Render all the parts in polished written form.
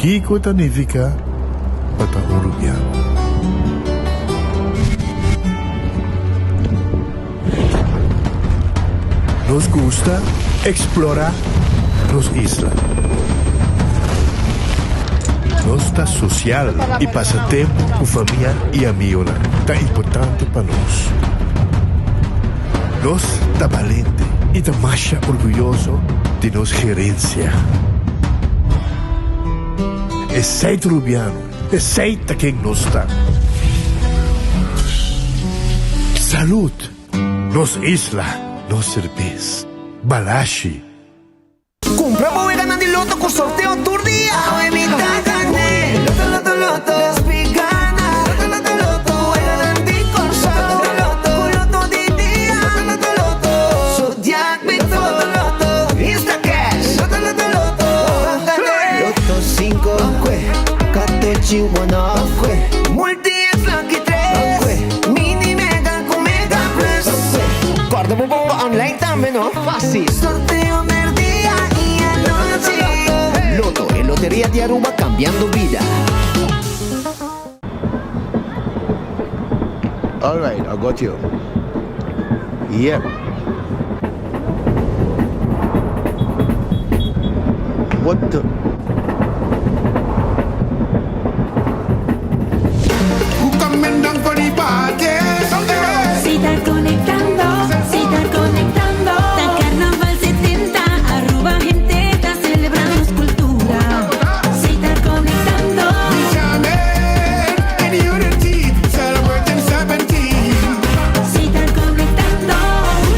Kiko Tanivika Patahurubiano. Nos gusta explorar nos islas. Nossa social e passatempo com família e amigos tá importante para nós. Nós tá valente e tá mais orgulhoso de nossa gerência. É seito rubiano, é seita quem nós está. Saúde, nos isla, nos cerveza, balashi. Compra para ganar de loto con sorteo tour día. Loto, loto, las picanas. Loto, loto, voy a ganar con sorteo loto di día. Loto, Zodiac, Victor, loto, Insta Cash. Loto, Loto 5, Catechi, One Multi X Lucky 3, Mini Mega con Mega Plus. Guarda un po' online también, ¿no? Fácil. Sorteo del día y anoche. Loto, en Lotería de Aruba cambiando vida. All right, I got you. Yep. What the? Who coming down for the party? Si estás conectando, si estás conectando. Está Carnaval 70, Aruba gente está celebrando su cultura. Si estás conectando, Jamming in unity, celebrating 17. si estás conectando.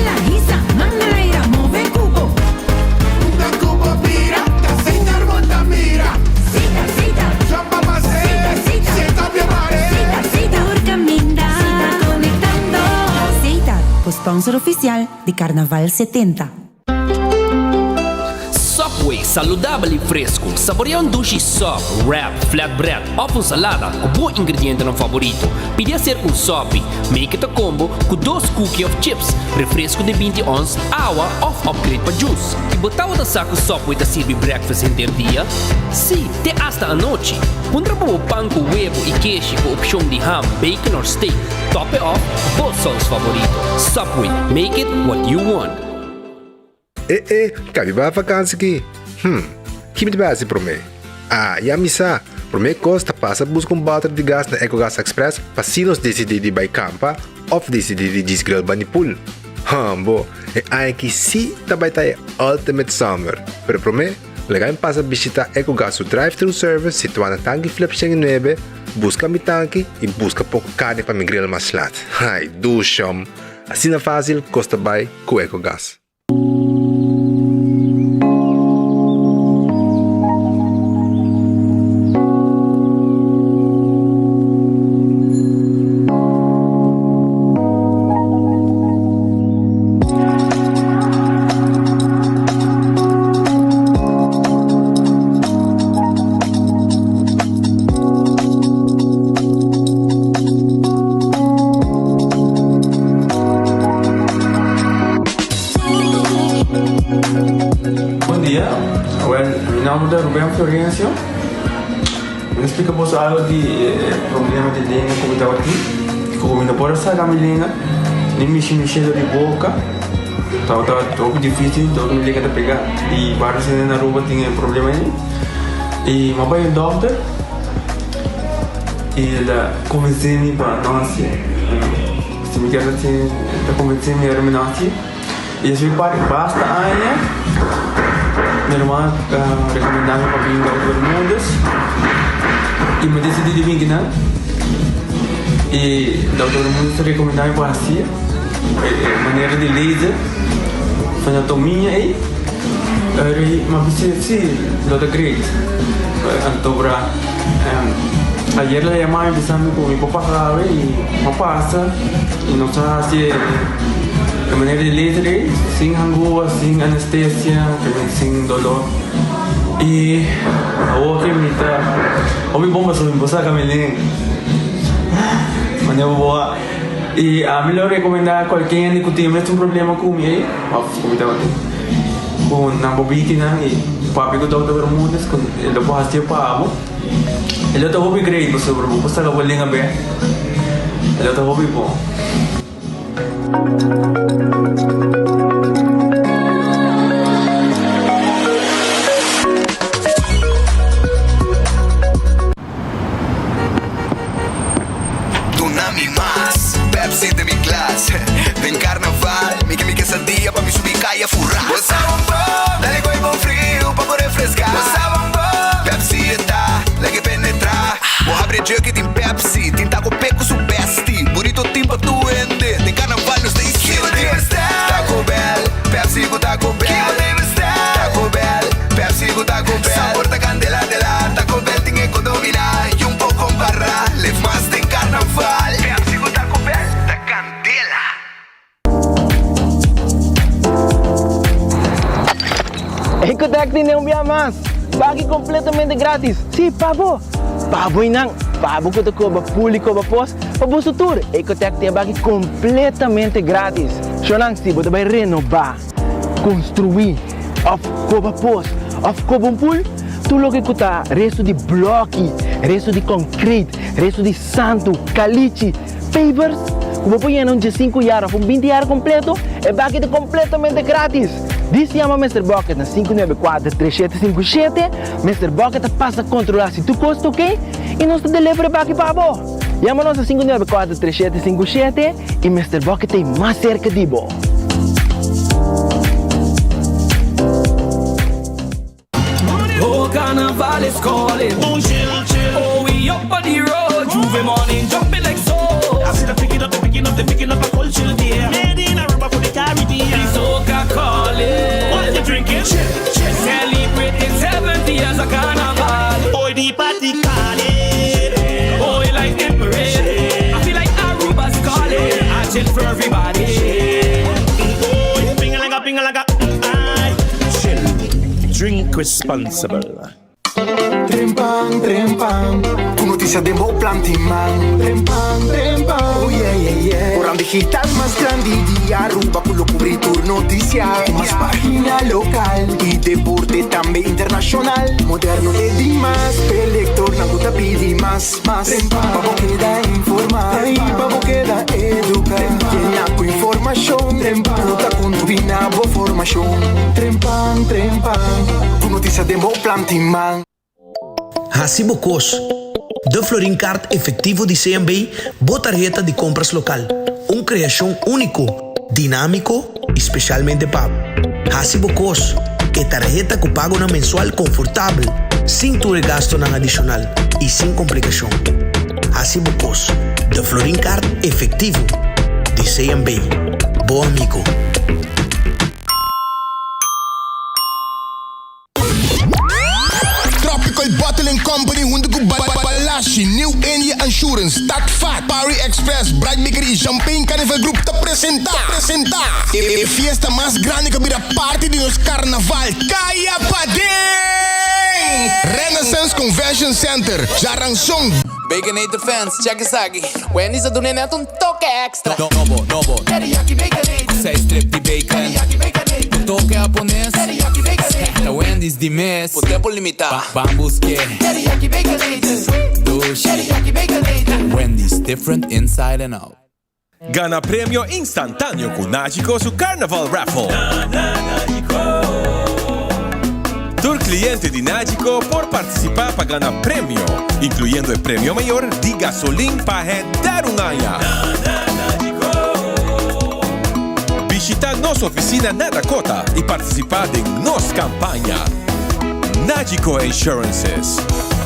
La guisa, mangaira, move cubo. The Cuba pirata, señor Montamira. Cita, cita, Jump up and say, set up your body. cita, cita, por caminhar. Si estás conectando. Cita, co-sponsor oficial de Carnaval 70. Subway, saudável e fresco. Saboreia um sushi sub, wrap, flatbread, ou salada com bom ingrediente no favorito. Podia ser um sop, make it a combo com 2 cookies of chips, refresco de 20 ons, água ou upgrade para juice. E botar o saco Subway da servir breakfast inteiro dia? Sim, até hasta a noite. Pondra para o pão com huevo e queijo com opção de ham, bacon ou steak. Top it off, both sauce favorito. Subway, make it what you want. Cabe ba vakansi ki? Kimit ba si Prome? Yamisa, Prome Costa passa busca balde de gás na EcoGas Express para se nos decidir de vai campa ou decidir de desgrill banipul. Bo, aí que si também tá Ultimate Summer. Pero Prome, legal passa visitar EcoGas o drive-thru service situado na tanque Flip 9, busca mi tanque e busca pouco carne para mi grill mais lat. Ai, dusham. Assim na fácil, Costa vai com EcoGas. Bom dia, meu nome é Rubén Florencio. Me explica vos algo de problema de língua que eu estava aqui. Como não pode sair da minha língua, nem me cheiro de boca. Estava muito difícil, então me liga a pegar. E vários na rua tinham problema aí. E meu pai é doctor. E ele convenceu-me para nós. Se me quer assim, ele convenceu-me para nós. E esse basta aí. Minha irmã recomendava para vir ao Outro Mundos e me decidi de vir aqui. E o Outro Mundos recomendava para assim, maneira de laser, fazer tominha aí, mas se doutor Greg, antobra, ayer la llamaba empezando con mi papá y me pasa y no sabe si de maneira de laser, sem angústia, sem anestesia, sem dolor. E a outra me tá, o meu bom passou me passar caminhando, mas eu vou e a melhor recomendar qualquer que tem um problema com ele, como estava aqui. kung nabobiti na papi ko daw bermudas kung ilo po hasti pa amo ilo to hobi grade po sobre po sa wali nga be ilo to hobi po Tsunami más, Pepsi de mi glass. Ven carnaval, mi quesadilla pa' mi subir calle a furrar. What's up, dale con el frío pa' poder refrescar. What's up, Pepsi está, la que penetra. Vou abrir jerky tem Pepsi, tem taco peco su besti. Bonito tempo tu ende, tem carnaval nos tem esquina. Taco Bell, Pepsi con Taco Bell. Taco Bell, Pepsi con Taco Bell. Sabor da candela de la Taco Bell tem economia e pouco barra. Leve mais tem carnaval. Pepsi con Taco Bell, da candela. Ecotec tiene un día más. Pague completamente gratis. Sí, pabo. Pabo inang. Pabo ko to ko ba público ba pos. Pabo sa tour. Ecotec tiene pague completamente gratis. Shonang si bota bay renovar, construir, of ko ba pos, of ko bom pool. Tu lo que kuta resto de bloque, resto de concrete, resto de santo, caliche, pavers. Como põe um de 5 horas, um 20 horas completo, é pague completamente grátis. Diz chama Mr. Bucket na 594-3757. Mr. Bucket passa a controlar se tu custa ok e nós te delivery para aqui para você. Chama-nos a 594-3757 e Mr. Bucket tem mais cerca de você. Oh, carnival is calling. Oh, chill, chill. Oh, we up on the road. Juve morning, jumping like so. I see them picking up a cold chill there. Made in Aruba for the Caribbean. The soca calling. What you drinking? Chill, chill. Celebrating 70 years of carnival. Oh, the party calling. Oh, you like them parade. I feel like Aruba's calling. I chill for everybody. Oh, pingalaga. Chill. Drink responsible. Trempang, trempang, cu noticia de mo planting man. Trempang, trempang, oh yeah, yeah, yeah. Orang digital más grande de Aruba, con lo cubrir tu noticia. Más página local y deporte también internacional. Moderno e di más, elector na guta pidi más. Pabo queda informar, pabo queda educar. Llena con información, puta con tu binabo formación. Trempang, cu noticia de mo planting man. Hasibo Cos, de Florinkaart efetivo de CMB, botarjeta de compras local. Uma criação único, dinâmico e especialmente pago. Hasibo Cos, é tarjeta que paga na mensual confortável, sem tu gasto na adicional e sem complicação. Hasibo Cos, de Florinkaart efetivo de CMB. Bom amigo. Bottling Company, Hunduku Balashi, New India Insurance, Tatfat, Pari Express, Bright Bakery e Champagne Carnival Group te apresentar. E fiesta mais grande que vira parte de nosso carnaval. Caia Padem! Renaissance Convention Center, Jaranson. Baconator fans, check this out. Wendy's a doen net een toque extra. No, Teriyaki Baconator. Zij stript die bacon. Teriyaki Baconator. Toque japonês. Teriyaki Baconator. Na Wendy's de mês. Por tempo limitado. Vamos que. Teriyaki Baconator. Dush. Teriyaki Baconator. Wendy's different inside and out. Gana premio instantâneo com Nagico su Carnaval Raffle. Tur cliente de Nagico por participar para ganhar prêmio, incluindo o prêmio maior de gasolina para dar um ano. Visitar nossa oficina na Dakota e participar de nossa campanha. Nagico Insurances.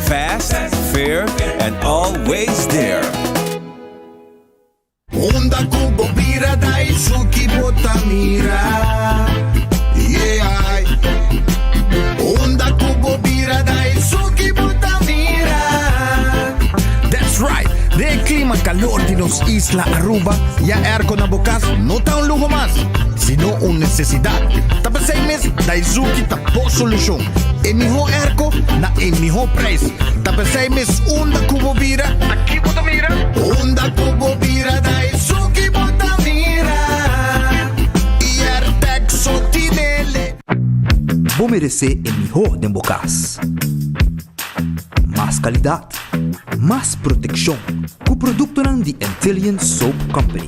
Fast, fair, and always there. Onda Kubo Bira Daisuki Botamira. Yeah. Onda Kubo Bira Daisuki Botamira. That's right. De clima calor de nos Isla Aruba, ya airco na bokas no tá un lujo más, sino una necesidad. Tapos 6 meses, Daisuki tapó solución. E mijo airco na e mijo preço. Tapos 6 meses, onda Kubo Bira. Aqui Botamira. Onda Kubo Bira Daisuki Botamira. E Airtex Sotinele. vou merecer o melhor de bocas. Mais qualidade, mais proteção, com o produto ng The Antillean Soap Company.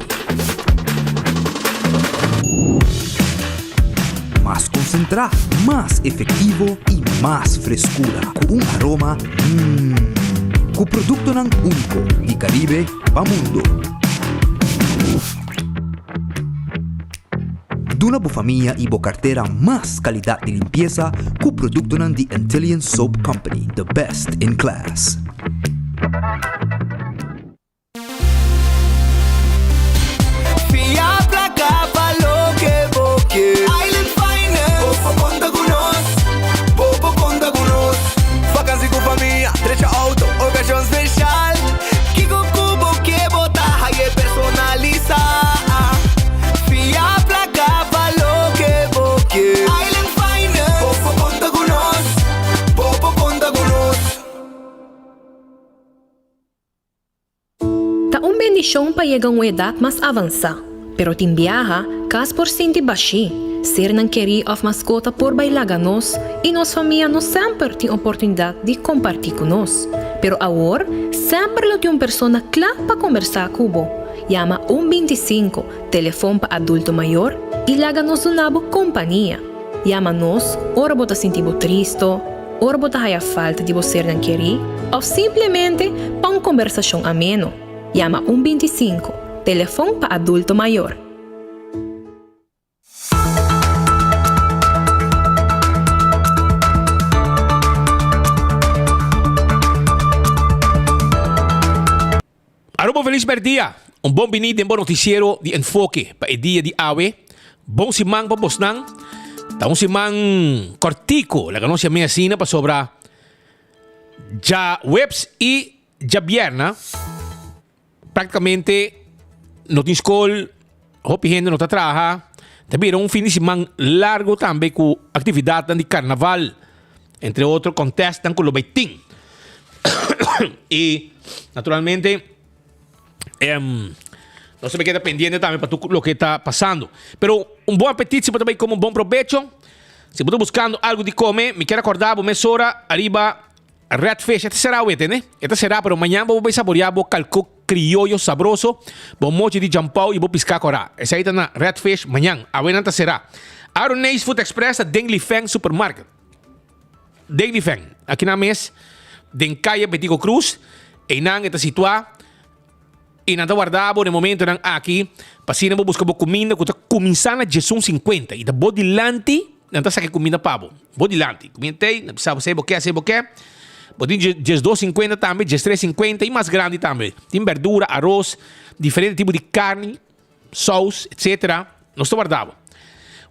Mais concentrado, mais efetivo e mais frescura, com aroma com o produto ng único de Caribe para mundo. Duna bo família e bo carteira mais qualidade de limpeza com o produto ng The Antillean Soap Company, the best in class. Island Finance, Popo conta conosco, Popo conta conosco. Vacancy com família, trecha auto, ocasião especial. Kiko Kubo que botar aí personaliza. Fia placa falou que boque. Island Finance, Popo conta conosco, Popo conta conosco. Tá bendição para chegar a uma idade mais avançada, pero tim viaja, cas por senti baixi, ser não querer of mascota por bailar nós e nossa família não sempre tem oportunidade de compartilhar com nós. Pero agora, sempre lo tem uma pessoa clara para conversar com você. Llama 125, telefone para adulto maior e laga nos uma boa companhia. Llama nos, ora bota sentir triste, ora bota a falta de você não querer, ou simplesmente para uma conversação ameno. Llama 125, telefone para adulto maior. Aruba feliz dia. Bom bem-vindo em bom noticiero de enfoque para o dia de awe. Bom simang para Bosnang. Tá simang cortico. La ganosia meia sina para sobra já webs e já bierna. Praticamente no tem escola, hopi gente não tá trabalha. Também fim de semana largo também com atividade de carnaval. Entre outros contestan com o beitim. E naturalmente no se me queda pendiente también para todo lo que está pasando. Pero un buen apetito, siempre también como un buen provecho. Si estás buscando algo de comer, me quiero acordar, vos me hora arriba Redfish. Este será hoy, ¿eh? Este será, pero mañana vos vais a saborear vos calco criollo sabroso, vos mochi de jampao y vos pisca corá. Esa ahí está Redfish mañana. Abuela será. Aroneis Food Express a Deng Li Feng Supermarket. Deng Li Feng. Aquí na mes, den calle Betico Cruz. E nang está situado. E nada guardava no momento nang aqui, pasina mo busca bo comida, kuta kuminsana Jesus 50 e da bodilante, nanta sa que comida pabo. Bodilante, comentei, não precisava sei boquê, bodin Jesus 250 também, Jesus 350 e mais grande também. Tem verdura, arroz, diferente tipo de carne, sauce, etc. Nós to guardava.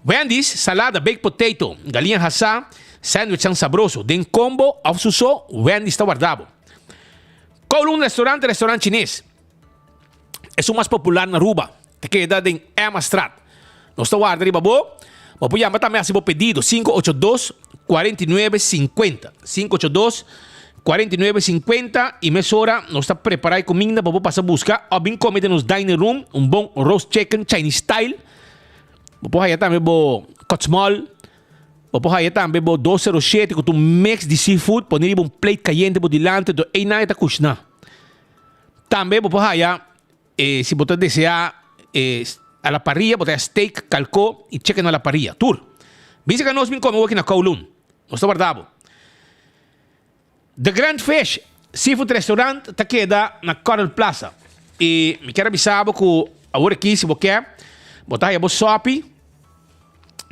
Wendy's, salada, baked potato, galinha assada, sandwich ang sabroso, den combo, ao suso, Wendy's to guardava. Kowloon restaurante chinês. É o mais popular na Aruba. Te queda em Emma Strat. Nós estamos guardando riba bo chamar também a seu pedido 582-4950. 582-4950 e mês hora nós estamos preparando comida para passar a buscar. Ou bem comida nos dining room, bom roast chicken Chinese style. Vou aí também bo cotsmol. Vou aí também bo 207 com um mix de seafood, poner plate caliente por delante do ei na kushna. Também vou aí si você desejar a la parrilla, botar steak, calcó e chicken a la parrilla. Tour. Visa que nós vim comer aqui na Kowloon. Nós estamos guardando. The Grand Fish Seafood Restaurant está queda na Coral Plaza. E me quero avisar que agora aqui, se você quer, botar aí a sopi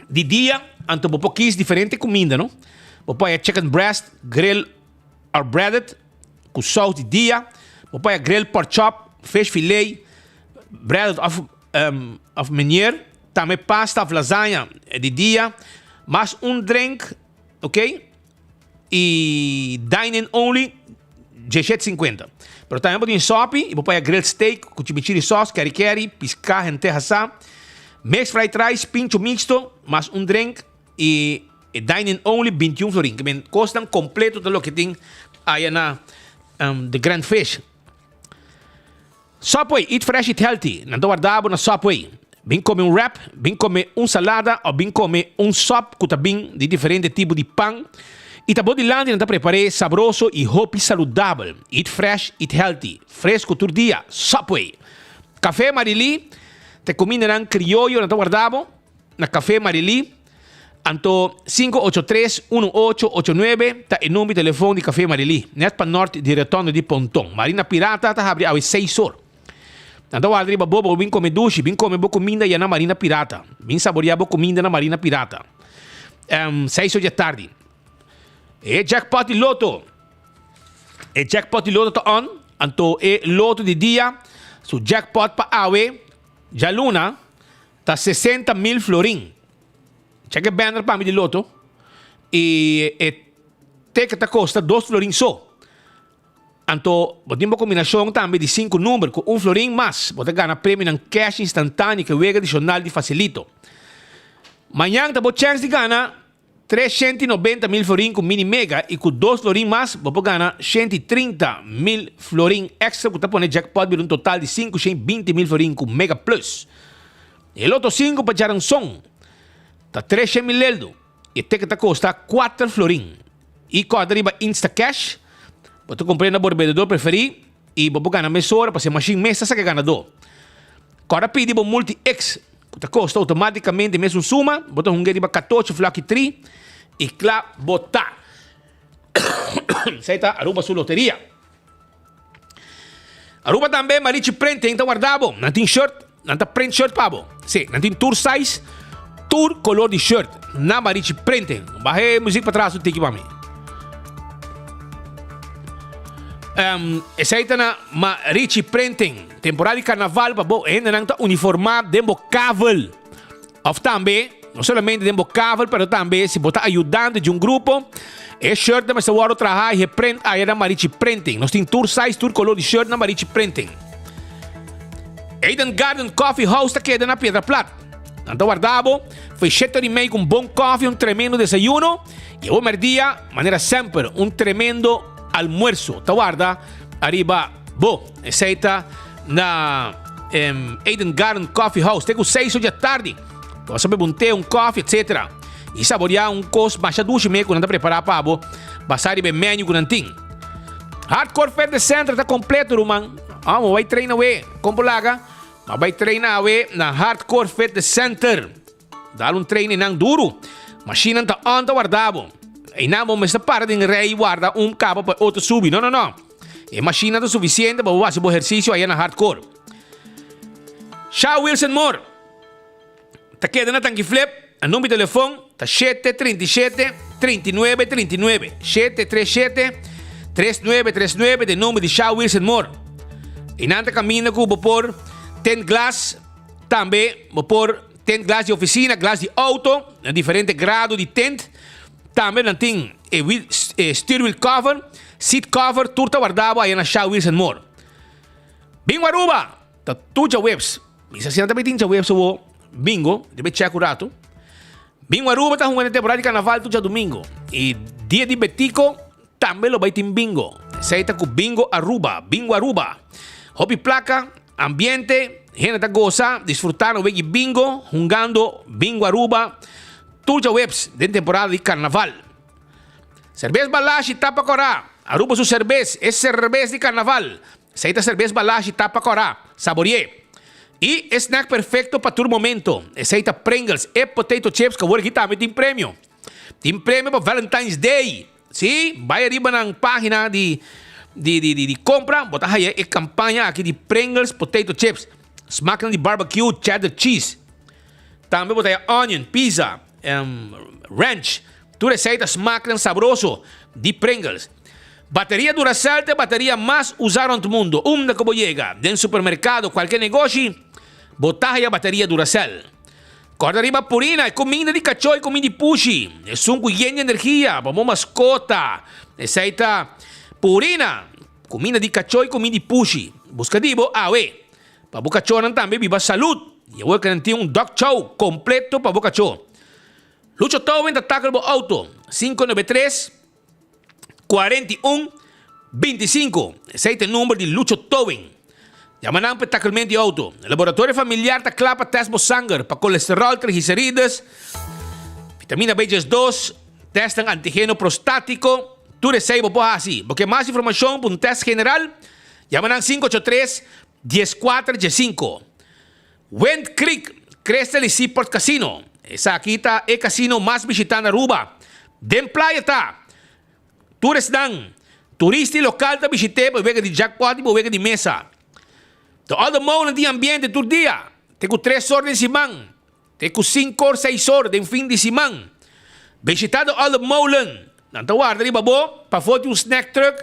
de dia, anto você quis diferente comida, não? Você põe chicken breast, grill or breaded, com sauce de dia. Você põe grill pork chop, fish fillet, bread of meunier, também pasta of lasanha de dia, mais drink, ok? E dining only, 17,50. Pero também pode ir sopi, e pode grilled steak, com chimichurri sauce, kari-kari, pisca, lenteja assada, mixed fried rice, pincho mixto, mais drink, e dining only, 21 florin. Que me costam completo tudo o que tem aí na The Grand Fish. Subway, eat fresh, eat healthy. Nando guardavo na Subway. Bem comer um wrap, bem comer um salada ou bem comer um sop que também de diferente tipo de pão. E tá bom de lá, tá preparei saboroso e hopi saudável. Eat fresh, eat healthy. Fresco todo dia. Subway. Café Marili. Te comida nan criollo, tá guardado. Na Café Marili. Anto 583-1889. Tá em número de telefone de Café Marili. Net para norte de retorno de Pontão. Marina Pirata tá abre às 6 horas. Então, ali, bobo, vim comer duche, vim comer boa comida na Marina Pirata. Vim saborear boa comida na Marina Pirata. 6 horas da tarde. E jackpot de loto. E jackpot de loto tá on. Então, e loto de dia. So, jackpot pa awe. Já luna. Tá 60,000 florin. Check a banner pa mi de loto. E te que tá costa 2 florin só. Então, botem uma combinação também de 5 números com florin mais. Você ganha prêmio em cash instantâneo que é adicional de facilito. Amanhã, tá boa chance de ganhar 390,000 florin com mini mega e com 2 florin mais, você ganha 130,000 florin extra que tá pondo jackpot por um total de 520,000 florin com mega plus. E o loto 5 para Jaranson tá 300,000 eldo e tem que tá custa 4 florin. E com a deriva Insta Cash, você compra na bebedor preferido e você ganha mesora para ser machine mesa sa que ganador. Agora pede para multi-X, que custa automaticamente a mesma suma, você ganha 14 flock 3 e claro, botar. Isso aí está Aruba sua loteria. Aruba também, Marichi Printing, está guardado. Não tem shirt, não tem print shirt pabo. Sim, não tem tour size, tour color de shirt. Na Marichi Printing. Baixei a música para trás do tiki para mim. Essa aí está na Marichi Printing. Temporada de carnaval, pabo, ainda não está uniformado, dentro do cavalo. Ou também, não somente dentro do cavalo, mas também se botar ajudante de grupo. E shirt também se vai trabalhar e print aí na Marichi Printing. Nós temos tour size, tour color de shirt na Marichi Printing. Eden Garden Coffee House está quedando na Pedra Plata. Então guardado, foi 7h30 com bom coffee, um tremendo desayuno. E o dia, maneira sempre, um tremendo almuerzo. Então guarda, arriba, essa aí está na Eden Garden Coffee House. Tem 6 horas da tarde. Você beber um coffee, etc. E saborear cos mais duche meio quando está preparado para abo. Passar e menu com nanting. Hardcore Fitness Center está completo, Ruman. Vai treinar compra laga. Vai treinar na Hardcore Fitness Center. Dá treino nang duro. Machine está on tá guardado. E não vamos para de rei guarda cabo para outro subir. Não. E machine está suficiente para fazer o exercício aí na Hardcore. Shaw Wilson Moore. Tá quedando na tanque flip. O número de telefone tá 737-3939. 737-3939 de número de Shaw Wilson Moore. E nada caminho que por 10 glass, também por 10 glass de oficina, glass de auto, em diferente grado de tent. Também não tem steering wheel cover, seat cover, tudo guardado aí na Shaw Wilson Moore. Bingo Aruba, tá tudo webs. E se também tem webs o bingo, deve checar o rato. Bingo Aruba está jugando temporada de carnaval tudo domingo. E dia de Betico também lo vai ter bingo. Esse aí está com Bingo Aruba, Bingo Aruba. Hobby placa, ambiente, gente está goza, disfrutando de bingo, jugando Bingo Aruba, tudo webs de temporada de carnaval. Cerveza Balashi tapa corá, Aruba su cerveza, es cerveza de carnaval. Aceita cerveza Balashi tapa corá, saboreé. E snack perfecto para tu momento. Aceita Pringles e potato chips que agora aqui também tem prêmio. Tem prêmio para Valentine's Day. Sim, vai arriba na página de compra, botar aí a campanha aqui de Pringles Potato Chips, smack de barbecue, cheddar cheese. Também botar aí onion, pizza, ranch, tu receita smack saboroso de Pringles. Bateria Duracell, a bateria mais usada no mundo. Uma que chega dentro do supermercado, qualquer negócio, botar aí a bateria Duracell. Corda arriba Purina, é comida de cachorro e comida de pushi. É um cuien de energia, para uma mascota. Receita Purina, comida de cachorro e comida de pushi. Buscativo, para o cachorro também viva saúde. E eu garantir dog show completo para o cachorro. Lucho Towing, ataca o auto. 593-41-25. Esse é o número de Lucho Towing. Yaman ang petakelmente de auto. Laboratório familiar ta klapa test mo sangue para colesterol, triglicérides, vitamina B2, test ng antígeno prostático. Tu recebo po assim. Porque mais informação para um test general, yaman ang 583-14-5. Wind Creek, Crystal Seaport Casino. Esa kita e casino mais visitado na Aruba. Den playa ta. Tourist dang. Turisti local ta visite, pabega di jackpot, pabega di mesa. To all the mall di ambiente tur dia. Teku 3 horas de simang. Teku 5 or 6 horas de fin de simang. Visitado all the mallen. Nantawar dari babo, pa foto yung snack truck,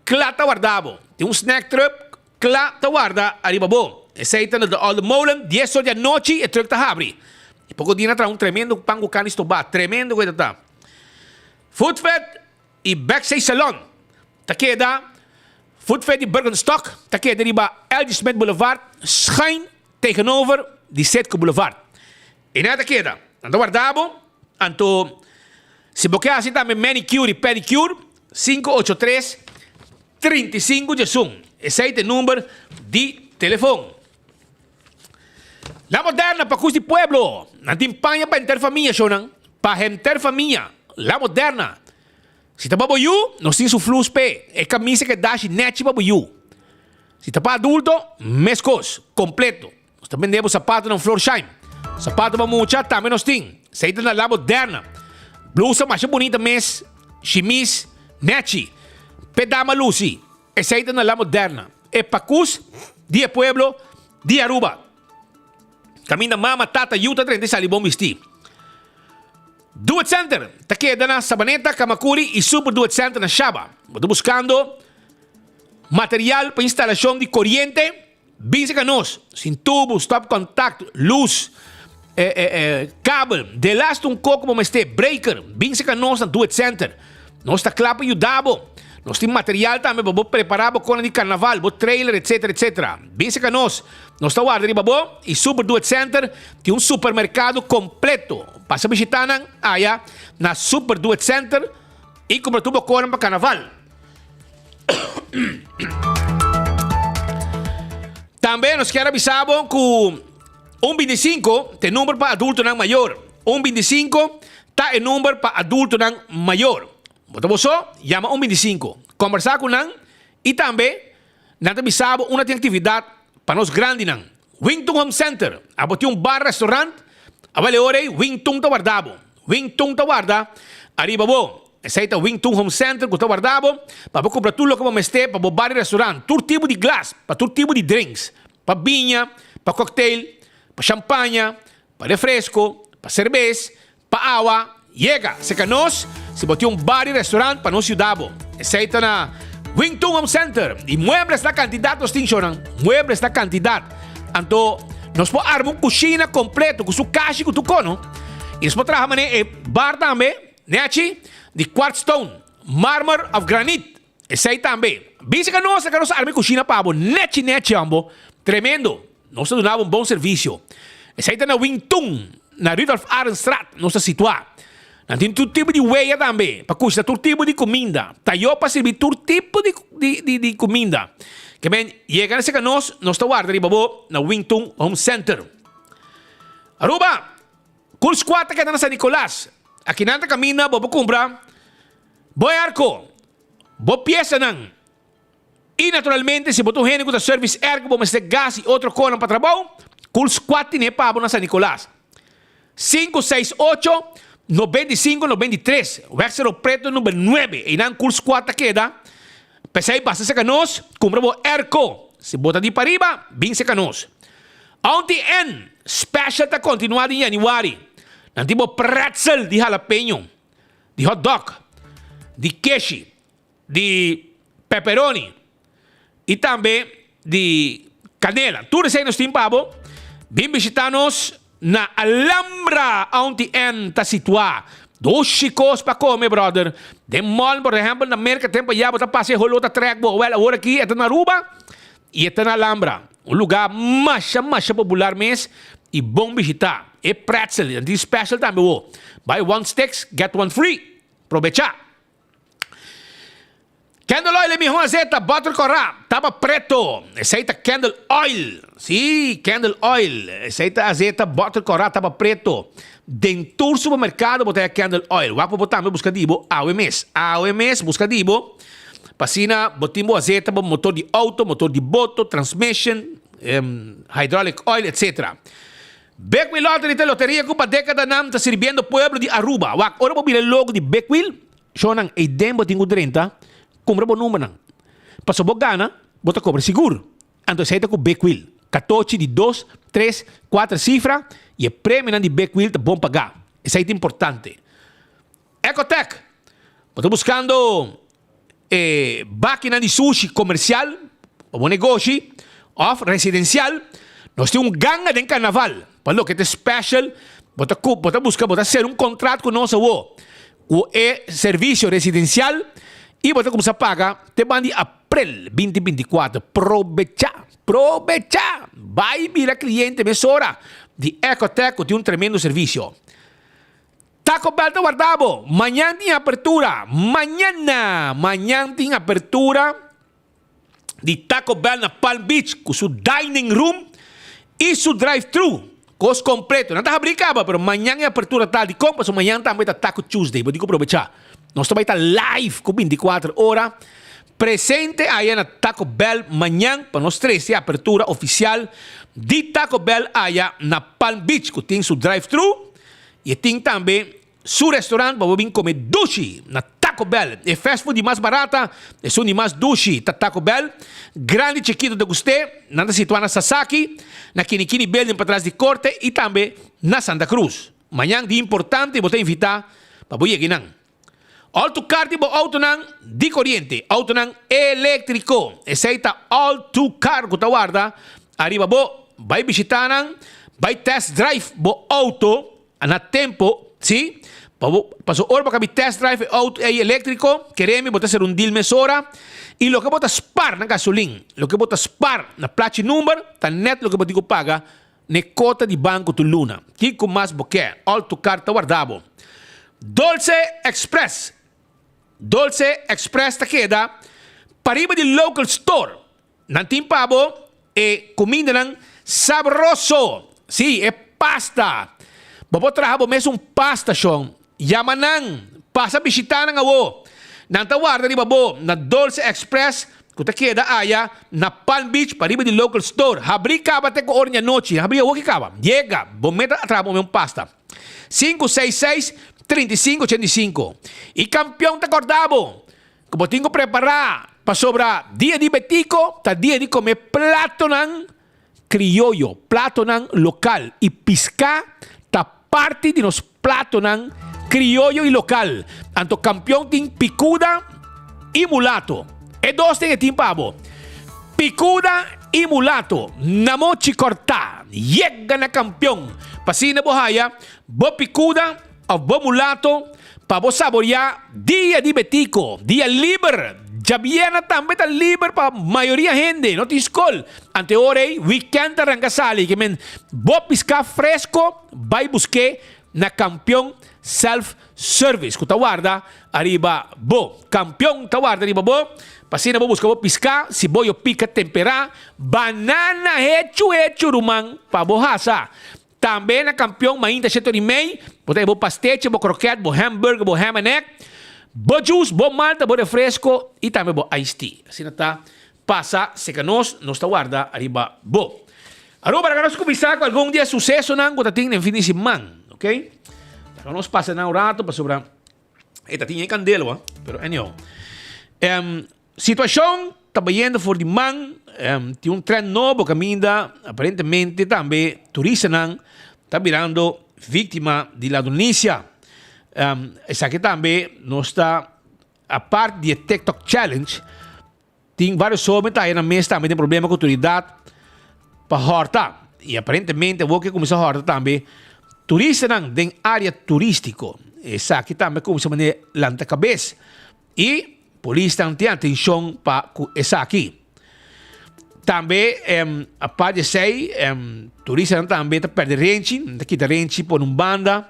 kla tawardabo. Yung snack truck, kla tawarda ari babo. Esa na all the mallen, 10 horas da noche, e truck tahabri. E pouco dia na tra um tremendo pangucanis to ba, tremendo coisa tá. Food Fed e Backstage Salon. Takeda, Food Fed e Bergenstock. Takeda riba LG Smith Boulevard, schuin tegenover die Setco Boulevard. E na takeda, nantawardabo, anto se você assim também manicure e pedicure, 583-35-1. Esse é o número de telefone. La Moderna para Cus de Pueblo. Na timpanha para interfamília, Shonan. Para interfamília. La Moderna. Se tá para boiú, nós temos o flus P. É camisa que dá net para boiú. Se tá para adulto, mescos, completo. Nós também vendemos sapato na Florsheim. Sapato para mucha, também nós temos. Se na La Moderna. Blusa mais bonita mês, chemise, nechi, pedama lucy, essa na La Moderna. É Pacus, dia Pueblo, dia Aruba. Caminha mama, tata, yuta, 30 salibom vesti. Do It Center, taqueda na Sabaneta, Kamakuri e Super Do It Center na Shaba. Estou buscando material para instalação de corrente, bem canos, sem tubo, stop contact, luz, cable, de last um coco para este breaker, bem se nós na Do It Center. Nós está claro para ajudar. Nós temos material também para preparar para o de carnaval, para trailer, etc, etc. Bem se nós está guardando para e Super Do It Center, que é um supermercado completo. Passa a visitar na Super Do It Center e compra tudo para carnaval. Também nós queremos avisar que 125 tem número para adulto não maior. 125 tá em número para adulto não maior. Bota você, chama 125. Conversar com não e também nós avisamos uma atividade para nós grandes não. Wington Home Center. Abote bar restaurante. Avale ore Wington Tawardabo. Wington Tawarda. Arriba bo. Essa é a Wington Home Center que Tawardabo. Para comprar tudo que vamos ter para bar e restaurante. Todo tipo de glass, para todo tipo de drinks, para vinha, para cocktail, para champanhe, para refresco, para cerveja, para água. Llega, se nós, se bote bar e restaurante para nós ajudar. Essa é na Wington Home Center. E muebles da quantidade nós temos, muebles da quantidade. Então, nós podemos armar uma cozinha completa com sua caixa que tu cono. E nós podemos trabalhar bar também, né? De quartzstone, mármore of granite. Esse aí também. Bisa que nós armamos cozinha para abo, net, ambo. Tremendo. Nós damos bom serviço. Esse aí está na Wington, na Rudolf Arnstraat, nós estamos situados. Nós temos todo tipo de weia também, para cozinhar todo tipo de comida. Tayo para servir todo tipo de comida. Que bem, chega nesse que nós estamos guardando na Wington Home Center. Aruba, Curso 4 que está na San Nicolás. Aqui nanta camina, vou comprar. Boy arco, vou peça não. E naturalmente, se botou gente com o service ergo, vamos ter gás e outro cono para trabalho. Curso 4 tem para na San Nicolás. 568 95 93. O Vexero Preto número 9. E não curso 4 queda. Pensei, basta ser canos, compramos erco. Se bota de para riba, bem se canos. Auntie N, special está continuado em januário. Nós temos pretzel de jalapeno, de hot dog, de queijo, de pepperoni e também de canela. Tudo isso aí nós temos para bem visitar-nos na Alhambra, Auntie N está situada. 2 chicos para comer, brother. De mall, por exemplo, na América, tempo já, você passa rolo da track, agora aqui, é na Aruba e é na Alhambra. Um lugar mais popular mesmo e bom visitar. É pretzel, é special também. Buy one sticks, get one free. Aproveitar. Candle oil, mi azeita, butter corá, tava preto. Aceita candle oil. Sim, candle oil. Aceita azeita, butter corá, tava preto. Dentro do supermercado, botei candle oil. Wapo botar me busca dibo, AOMS. AOMS, busca dibo. Passina, botimbo azeita, motor de auto, motor de boto, transmission, hydraulic oil, etc. Beckwheel Lottery, loteria que para década nam está sirviendo pueblo de Aruba. Wak, ora po bila logo de Beckwheel. Sonang, e dembo tingo 30. Compra bom número não. Passou boa gana, bota cobra seguro. Então aceita com Beckwheel. 14 de 2, 3, 4 cifras e o prêmio de Beckwheel é bom pagar. Isso é importante. Ecotech. Estou buscando máquina de sushi comercial, bom negócio, off residencial. Nós temos ganga de carnaval. Para lo que é special, bota buscar, bota ser contrato com nosso o serviço residencial. E você começa a pagar, te mande abril 2024. Aprovecha. Vai virar cliente, mesora de Ecotech, que tem um tremendo serviço. Taco Bell te guardavo. Mañana tem apertura. Mañana tem apertura de Taco Bell na Palm Beach, com seu dining room e seu drive-thru. Costo completo. Não está brincando, mas amanhã é apertura tal de compras. Amanhã também está Taco Tuesday. Vou aproveitar. Nós também está live com 24 horas. Presente aí na Taco Bell amanhã, para nós três, é a apertura oficial de Taco Bell aí na Palm Beach, que tem seu drive-thru e tem também seu restaurante para vir comer sushi na Taco Bell. É fast food mais barata, é só de mais sushi da Taco Bell. Grande chiquito de gostei, nada situado na Sasaki, na Kinikini Building para trás de corte e também na Santa Cruz. Amanhã de importante, vou te invitar para vir aqui não. Alto car tipo auto nang di corriente, auto nang elétrico. Aceita Alto car que guarda. Arriba bo, vai visitar nang, vai test drive bo auto na tempo, sim? Paso hora para test drive auto elétrico, queremos botar ser deal mesora. E lo que bota spar na gasolina, lo que bota spar na placa number, tá net lo que botigo paga ne cota de banco tu luna. Kiko mais boquê, Alto car guardavo. Dolce Express ta queda pariba di local store. Nantin pabo e comida nang sabroso. Si, e pasta. Babo trahabo mesmo pasta siyong. Yamanang. Pasa bisita nang awo. Nantawarda ni babo na Dolce Express kuta queda aya na Palm Beach pariba di local store. Habri kaba te ko ornya noche. Habri awo kikaba. Llega. Bometa atrabo mesmo pasta. 566-3585. E campeão te acordavo. Como tenho preparar para sobra dia de betico, tá dia de comer plato nang criollo, plato nang local. E pisca tá parte de nos plato nang criollo e local. Anto campeão tem picuda e mulato. E dois tem timpabo. Picuda e mulato. Namochi corta. Llega na campeão. Pasina bohaya, bo picuda o bo mulato, para bo saborear dia de betico, dia libre. Já viene também tá libre para maioria gente, não tem escola. Ante orei, weekend arrangasali, que men bo piscar fresco, vai buscar na campeão self-service. Que guarda arriba bo. Campeão guarda arriba bo. Pasina bo busca bo piscar, se bo yo pica temperar, banana hecho rumang para bo hasa. Também na campeão ainda setor e meio, botei bo pastete, bo croquete, bo hambúrguer, bo ham and egg, bo juice, bo malta, bo refresco e também bo iced tea. Assim tá, passa, se que nós está guarda arriba bo. Agora para nós começar com algum dia sucesso não, que tem no fim de semana, ok? Para nós passa na rato para sobrar, esta tinha candelo, pero anyhow. Situação está indo for de man, tem um trem novo que ainda aparentemente também turista não está virando vítima de la Indonésia. Essa aqui também não está a parte de TikTok Challenge. Tem vários homens aí na mesa também tem problema com a autoridade para horta. E aparentemente vou que começar a horta também. Turista não tem área turístico. Essa aqui também começa a maneira lanta cabeça. E polícia não tem atenção para essa aqui. Também, a parte de sei, turista também está perdendo rente, daqui da rente por banda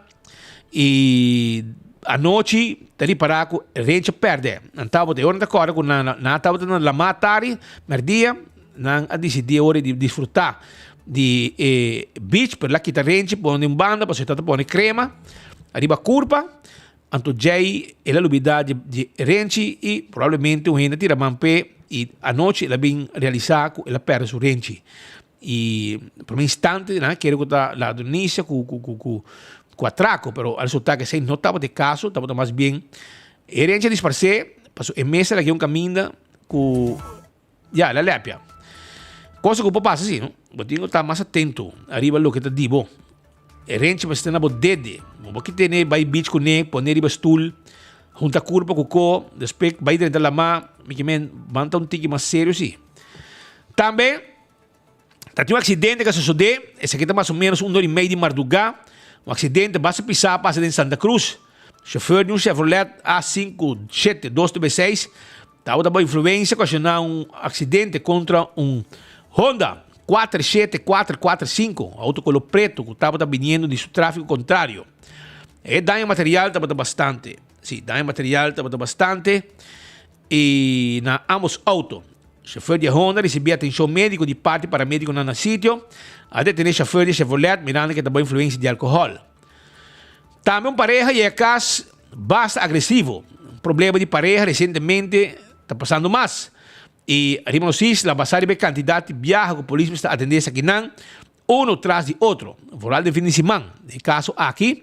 e anoche tali paraco rente perde. Antavo de ora d'accordo con na tavo na matari merdia nan a decidi ore di sfruttare di beach per la chitarra rente pone in banda poi stata pone crema arriva curva anto jay e la lubida di rente e probabilmente un tira mampe e anoche la bin realizzato e la perde su rente e per un istante che era la Tunisia cu atraco, pero al resultado que se notaba de caso, estaba más bien. Herencia disparse, pasó en mesa la que un camino cu ya la lepia. Cosa que pasa así, ¿no? Yo tengo que estar más atento arriba lo que te digo. Herencia me está na bodede. Mo que tiene vai beach con ne, poner riba stool, junta curva co, después vai dentro de la ma, me que men manta un tiki más serio sí. Também teve um acidente que sucedeu, esse aqui está mais ou menos 1h30 de madrugada. Um acidente, basta pisar, passa em Santa Cruz. Chauffeur de um Chevrolet A57226 estava da influência ocasionar um acidente contra um Honda 47445, auto color preto, que estava vindo de tráfego contrário. E dano material estava bastante. Sim, dano material estava bastante. E na ambos autos. Chauffeur de Honda recebia atenção médica de parte paramédico no sítio. Até ter chauffeur de Chevrolet mirando que estava influência de álcool. Também pareja e é caso bastante agressivo. Problema de pareja recentemente está passando mais. E arriba nos isla, basada em quantidade de viajes que a polícia está atendendo aqui não, um atrás de outro. Voral de fim de semana. No caso aqui,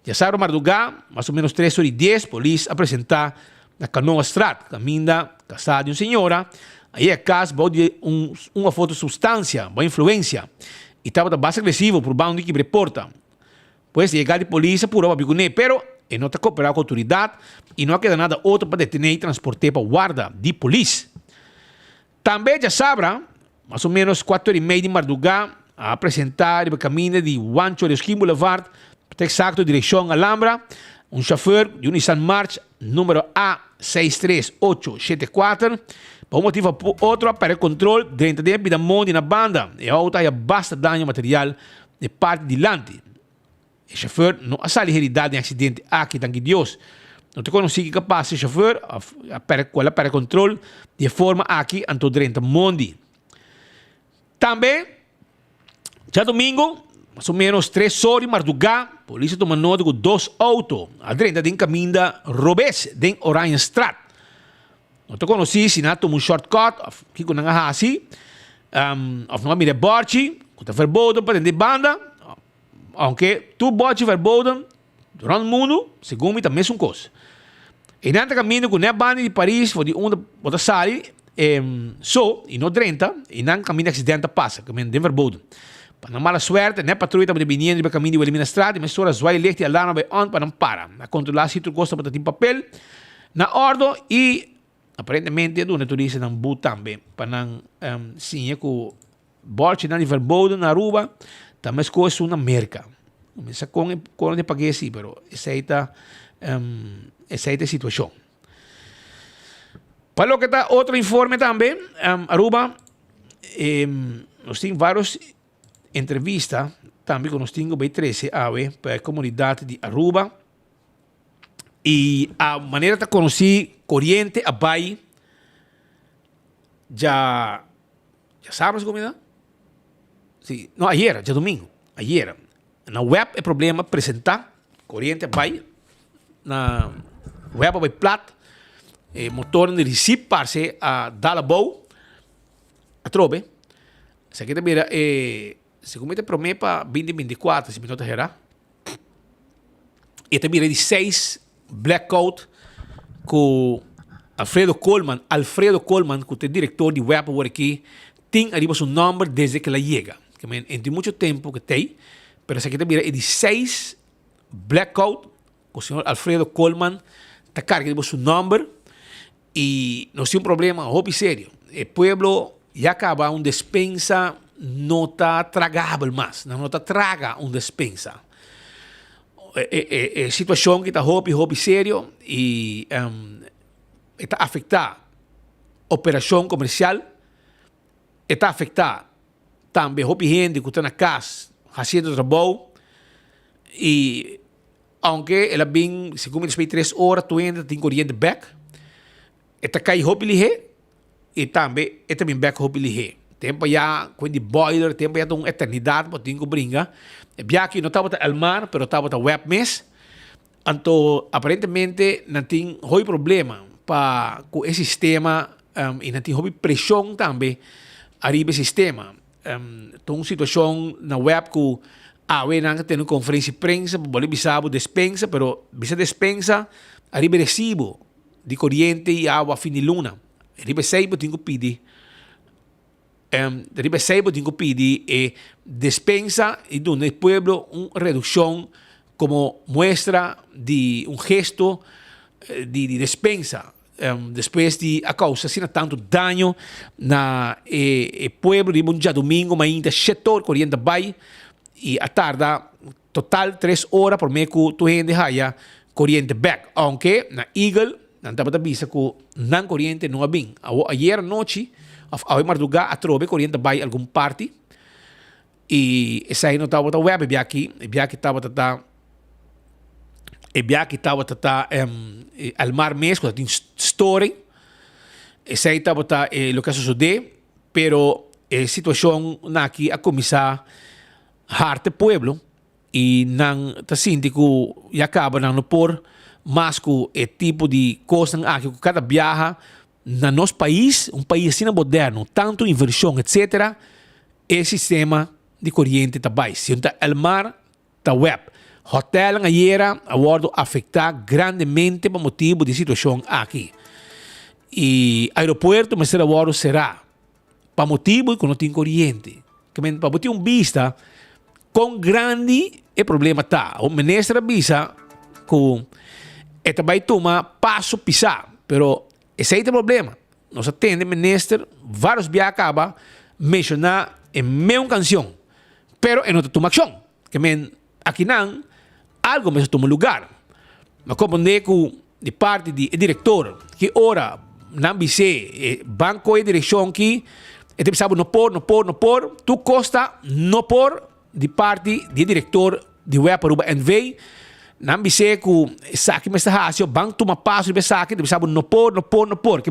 já sabe madrugada, mais ou menos 3h10, a polícia apresentar na Canoa Strat, caminho da casa de uma senhora. Aí é caso de uma foto substância, uma influência. E estava bastante agressivo por bando que reporta. Pois chegar de polícia por uma biguné, pero não está cooperando com a autoridade e não há que dar nada outro para detener e transportar para a guarda de polícia. Também já sabe, mais ou menos 4h30 de madrugada, a apresentar o caminho de Juancho de Esquim Boulevard, exacto, direção Alhambra, um chauffeur de um Nissan March, número A63874, por um motivo ou outro, para o controle dentro da mão na banda, e a auto há bastante dano material de parte de diante. O chauffeur não há ligeridade em acidente aqui, tanque Deus. Não te consigo capaz, o chauffeur, para controle de forma aqui, anto dentro da mão. Também, já domingo, mais ou menos 3h de madrugada, a polícia tomou nota de 2 autos, a dentro de caminho da Robes, de Orion Strat. Não te conheci, se não tomou um shortcut, que com a assim, of não mira borchi, que está verboden para dentro de banda, aunque tu borchi verboden, durante o mundo, segundo também é uma coisa. E nesse caminho, com a banda de Paris, foi de onde pode sair, e não 30, e não caminho de acidente passa, caminho de verboden. Para não mala suerte, né patrulha estava vindo do caminho de elimina estrada, mas horas vai ler e alarma vai on para não para. A controlar se tu gosta para ter papel na ordem e aparentemente do turista não bu também para não sim é que o bolche não de verboden na rua, também as coisas uma merca. Começa com de pagar sim, pero essa é a situação. Para o que está outro informe também, Aruba, nós temos vários entrevista também com nós temos bem 13 para a comunidade de Aruba e a maneira de conhecer corrente a Bahia já sabes como é? Sim, não, ayer, já domingo, ayer. Na web é problema apresentar corrente a Bahia na web vai plat motor de recipe para-se a dar a boa a trobe. Se aqui também se comete promete para 2024, se me nota gerar. E também de 6 blackout com Alfredo Coleman, que é diretor de web por aqui, tem arriba seu número desde que ela chega. Entre muito tempo que tem, mas aqui também é de 6 blackout com o senhor Alfredo Coleman, está carregando seu número e nós temos um problema muito sério. O pueblo já acaba uma despensa não está tragável mais, não está traga uma despensa. É situação que está hobby sério e está afetando a operação comercial, está afetando também hobby gente que está na casa, fazendo trabalho e aunque ela bem, se como despeito 3 horas, tu ainda tem corrente back, eta cai hopilihe, e também, eta bem back hopilihe. Tempo já, quando boiler, tempo já tem uma eternidade, para tinha que brincar. E bem aqui, não estava al mar, pero estava web mes. Então, aparentemente, não tem problema para com esse sistema e não tem pressão também arriba sistema. Então, uma situação na web que não tem uma conferência de prensa, para bisa despensa, pero bisa despensa arriba recibo de corrente e água fim de luna. Arriba sei, tem que pedir. Arriba sei, tem que pedir e despensa e do pueblo uma redução como muestra de un gesto de despensa. Después de a causa, sin tanto daño na pueblo de un día domingo, mas ainda setor corriente vai e a tarda total 3 horas por meio que tu gente haya corriente back. Aunque na Eagle, não estava da visa que não corriente não é bem. Ayer noite, a madrugada, a trove corriente vai algum parte e essa aí não estava da web, e aqui estava da e bia que estava al mar mesmo, quando tem story, essa aí estava o que sucedeu, pero a situação aqui a começar harte pueblo e não está sentindo que acaba não por mas que é tipo de coisa aqui que cada viaja na nosso país, país assim moderno, tanto inversão, etc., é sistema de corrente também. Se está al mar, está web. Hotel ayer ha afectado grandemente por motivo de situación aquí. Y aeropuerto me será por motivo que no tiene corriente. Para motivo un vista con grande el problema está. O ministro visa que esta vai toma paso pisar, pero ese es el problema. Nos atende ministro vários días acaba mencionar en meia canción, pero en otra toma acción. Que aquí não algo mesmo toma lugar. Mas compreender que de parte do diretor, que ora não vise banco e direção que ele pensava não por, tu costa não por de parte do diretor de web para o NV, não vise que saque mas está banco toma passo de saque, ele pensava não por, que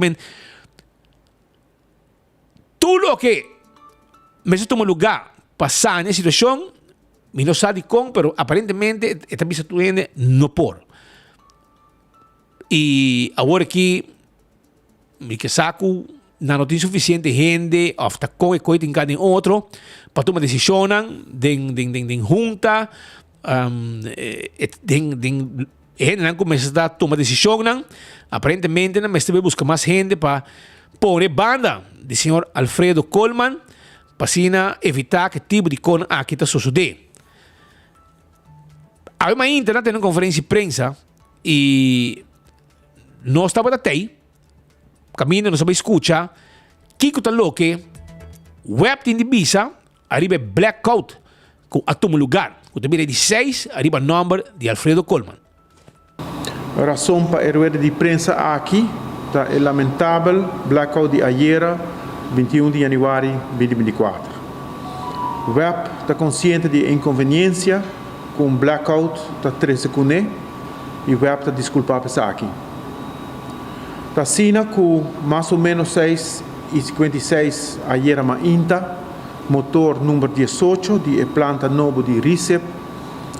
tudo o que mesmo toma lugar passar nessa situação. Me não sabe como, pero aparentemente esta visa tu gente não por. E agora que me que saco não tem suficiente gente, ou está com e coisa em cada outro, para tomar decisão, de junta, gente não começa a tomar decisão, aparentemente não me busca mais gente para pôr banda do senhor Alfredo Colman, para evitar que tipo de coisa aqui está sucedendo. Há uma internet tem uma conferência de prensa e nós estávamos até caminho, nós estávamos escutar que está louco, web tem de visa, arriba blackout, com a todo lugar, com o 16, arriba o número de Alfredo Colman. A razão para a rueda de prensa aqui é lamentável blackout de ayer, 21 de janeiro de 2024. O web está consciente de inconveniência com blackout está 13 cune e o web está desculpado para aqui. Está sina com mais ou menos 6:56 ayer ainda motor número 18 de planta novo de RICEP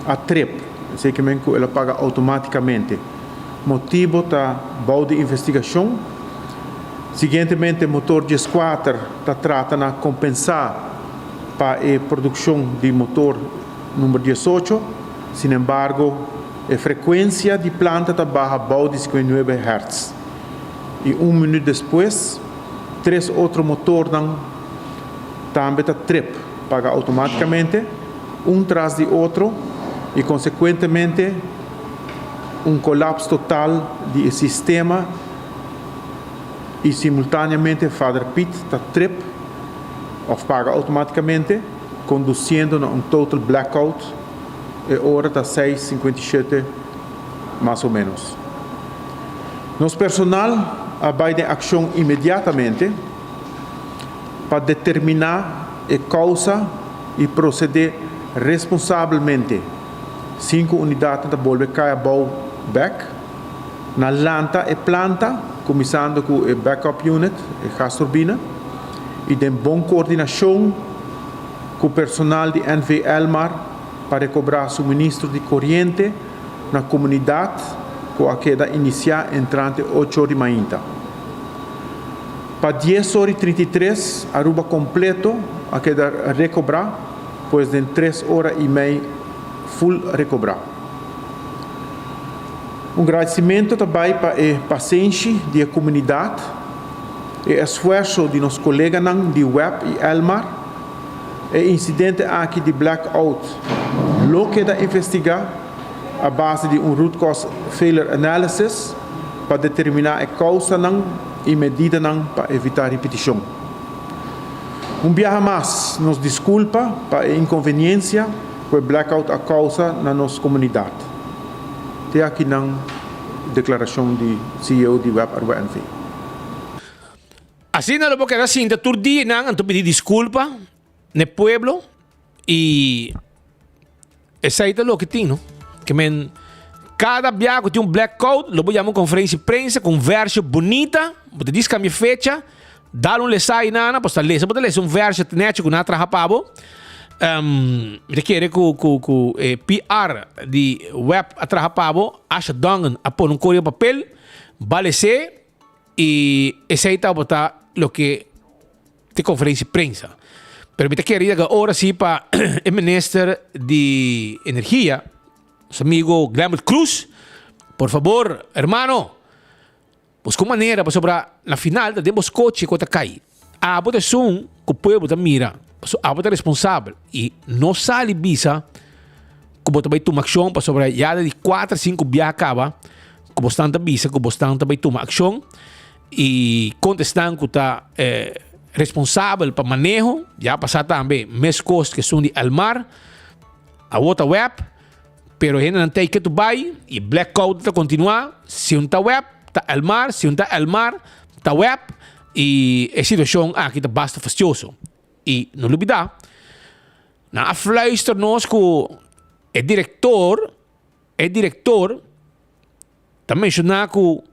a trip, sei que ela paga automaticamente. Motivo está bom de investigação. Seguintemente, motor 14 está tratando de compensar para a produção de motor número 18, sin embargo, a frequência de planta está baixa bom de 59 Hz. E minuto depois, 3 outros motores também está trip, paga automaticamente, tras de outro, e consequentemente, colapso total do sistema e simultaneamente Father Pit está trip, ou paga automaticamente, conduzindo a total blackout, e hora está 6:57 mais ou menos. Nosso personal vai de ação imediatamente para determinar a causa e proceder responsavelmente 5 unidades da bolbe kaya bau back. Na lanta e planta, começando com o backup unit, a gas turbina. E tem boa coordenação com o personal de NV Elmar para cobrar suministro de corrente na comunidade com a queda inicial entrante 8 horas de manhã. Para 10 horas e 33, Aruba completo a queda recobrar, pois em 3 horas e meia full recobrar. Um agradecimento também para a paciência da comunidade e esforço de nossos colegas de web e Elmar. O incidente aqui de blackout, lo que da investigar a base de root cause failure analysis para determinar a causa e medida para evitar repetição. Vez mais, nos desculpa para a inconveniência que o blackout a causa na nossa comunidade. Até aqui na declaração de CEO de Web Aruba NV. Assim, não porque assim, da turdia não, então pedir desculpa no pueblo e essa aí é o que tem, não? Que men cada viago tem blackout, lo chamamos conferência de prensa, conversa bonita, você diz que a minha fecha, dá lesai nana, posta lesa, você lesa verso net com natra rapabo. Requer com PR de web atrapabo, acha dongan a pôr um código papel, balece e esse aí tá botar o que te conferência de prensa. Permite que agora sim para o ministro de Energia, nosso amigo Glamut Cruz, por favor, hermano, busca uma maneira para sobrar na final da demos coche que cai. A votação que o povo da mira, a votação responsável e não sale visa que você vai tomar ação para sobrar já de 4 a 5 dias acaba, que você tanta visa, que você tanta vai tomar ação e contestando que está responsável para manejo, já passar também mais costos que são de Almar, a outra web, pero ainda não tem que tu vai e blackout está continuar, se não está web, está Almar, se não está Almar, está web e a situação aqui está bastante fastidioso. E não olvidar, na afluister nós que o diretor também mencionar que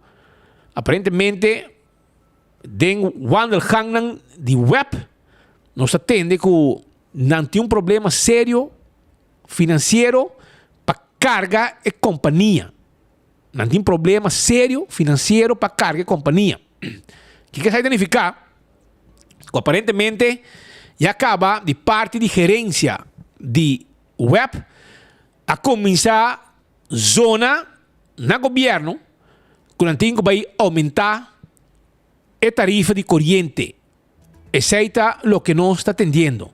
aparentemente den wandel gang de web nos atende que não tem problema sério financeiro para carga e companhia. Não tem problema sério financeiro para carga e companhia. O que quer significar? Que aparentemente já acaba de parte de gerência de web a começar zona no governo que não tem que vai aumentar a tarifa de corriente. Aceita o que não está atendendo.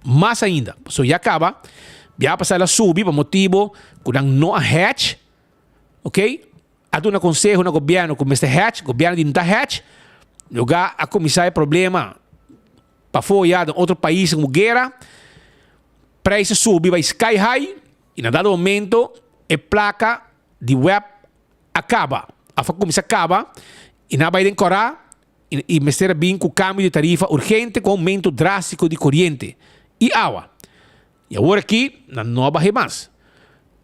Mais ainda, so já acaba, já passar a subir por motivo que não há hatch, ok? Há um conselho no governo que está hatch, o governo não está hatch, lugar a começar o problema para fora de outro país como guerra, preço subir vai sky high e na dado momento a placa de web acaba, a começa acaba e não vai decorar e mestre bem com câmbio de tarifa urgente com aumento drástico de corrente e água. E agora aqui não vai mais.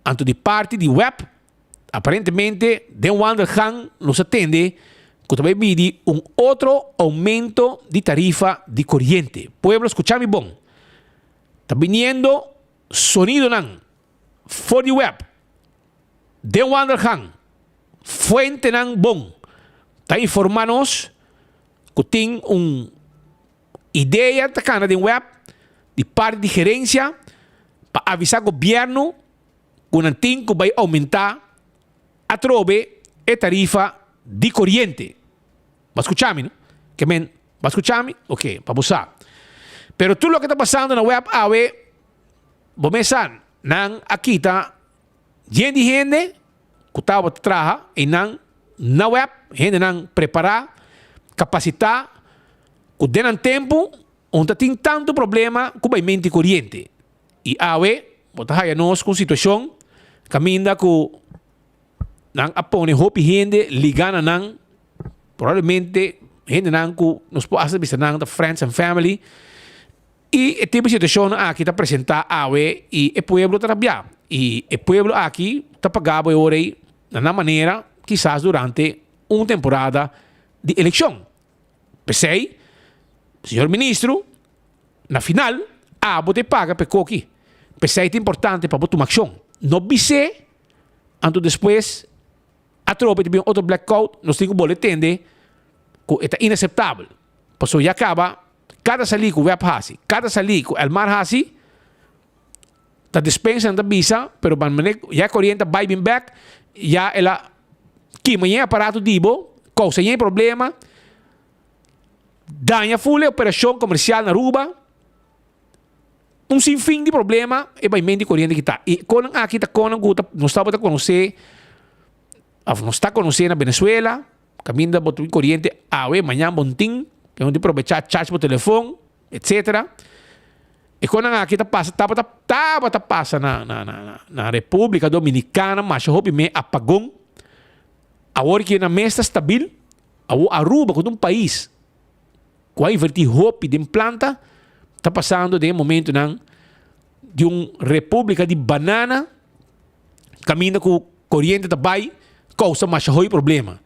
Anto de parte de web, aparentemente, de um underhand nos atende que também pede outro aumento de tarifa de corrente. Pueblo, escuchame bom. Está viniendo sonido nan for the web. De um underhand. Fuente nan bom. Está informando-nos que tem ideia da de web de parte de gerência para avisar o governo que não tem que vai aumentar a trove a tarifa de corriente. Va a escucharme, ¿no? Que men, va a escucharme? Ok, para usar. Pero tú lo que está pasando en la web, a ver, vos me san, nan aquí está, gente que estaba trabaja y nan na web, gente nan preparar, capacitar, que denan tempo, onde tem tanto problema com o aumento de corriente. E a ver, botar aí nós com situação, caminha que nan apone hopi gente ligando nan probablemente gente nan que nos pode fazer nan da friends and family Y el tipo de situación aquí está presentada a y el pueblo está rabia. Y el pueblo aquí está pagado ahora de una manera, quizás durante una temporada de elección. Pensei, señor ministro, na final, te paga para coqui. Pensei é importante para botar uma ação. No bise, anto depois, a tropa de outro blackout, nós temos que entender que é inaceitável. Por isso, já acaba, cada salico o web hasi, cada salico o mar hasi, está dispensando a visa, pero já corriente vai bem back, já ela, que manhã aparato dibo, causa nenhum problema, danha full operação comercial na Aruba, sinfim de problema e vai mente corriente que está. E quando aqui está com não está para conhecer, não está conhecendo na Venezuela, caminha para corriente, amanhã bontim, que é onde aproveitar charge por telefone, etc. E quando aqui está passa na República Dominicana, mas houve me apagão, agora que na mesa estabil, a Aruba como um país, com a invertir hope de planta, está passando de momento de uma república de banana, caminha com corrente também, causa mais problema.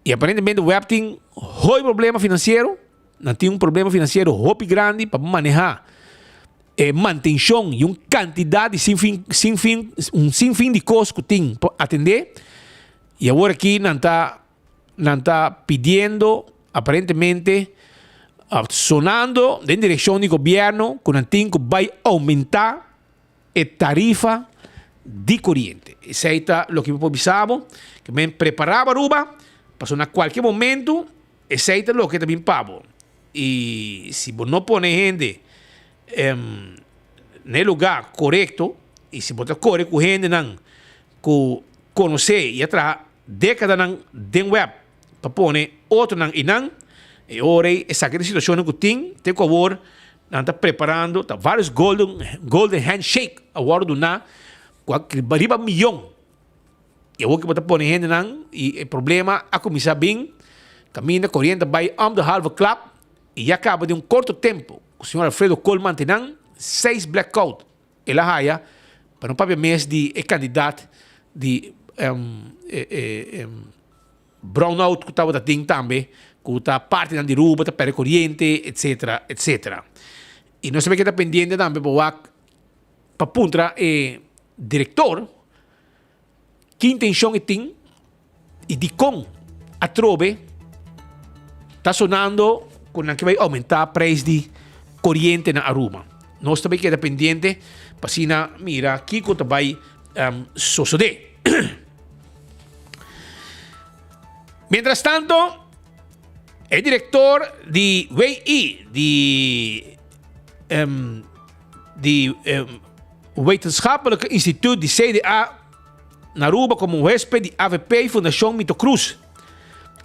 E aparentemente o web tem problema financeiro, não tem problema financeiro grande para manejar manutenção e uma quantidade sem fim de custos que tem para atender. E agora aqui não está pedindo, aparentemente, sonando em direção do governo que não tem que vai aumentar a tarifa de corrente. Isso é o que eu pensava, que me preparava Aruba, para a qualquer momento, isso é o que também pago. E se você não põe gente no lugar correto, e se você corre com gente que conhece e atrás década de web, para pôr outro e e ora, essa é a situação que tem que agora, nós estamos preparando, tá vários golden handshake, agora do na, com riba milhão. E agora que você põe gente e o problema a começar bem, caminha corrente vai the halve club, e acaba de um curto tempo, o senhor Alfredo Coleman tem 6 blackout, ele raia, para não pagar mês de candidato de brownout que estava tendo também, que está parte da Aruba, está para corrente, etc, etc. E nós sabemos que está pendente também para puntra diretor, que intenção tem e de como a trove está sonando com que vai aumentar o preço de corrente na Aruba. Nós sabemos que está pendente para mira que vai suceder. Mientras tanto, el director de WEI, Wetenschappelijk Instituut de CDA na Aruba como huésped de AVP e Fundação Mito Cruz.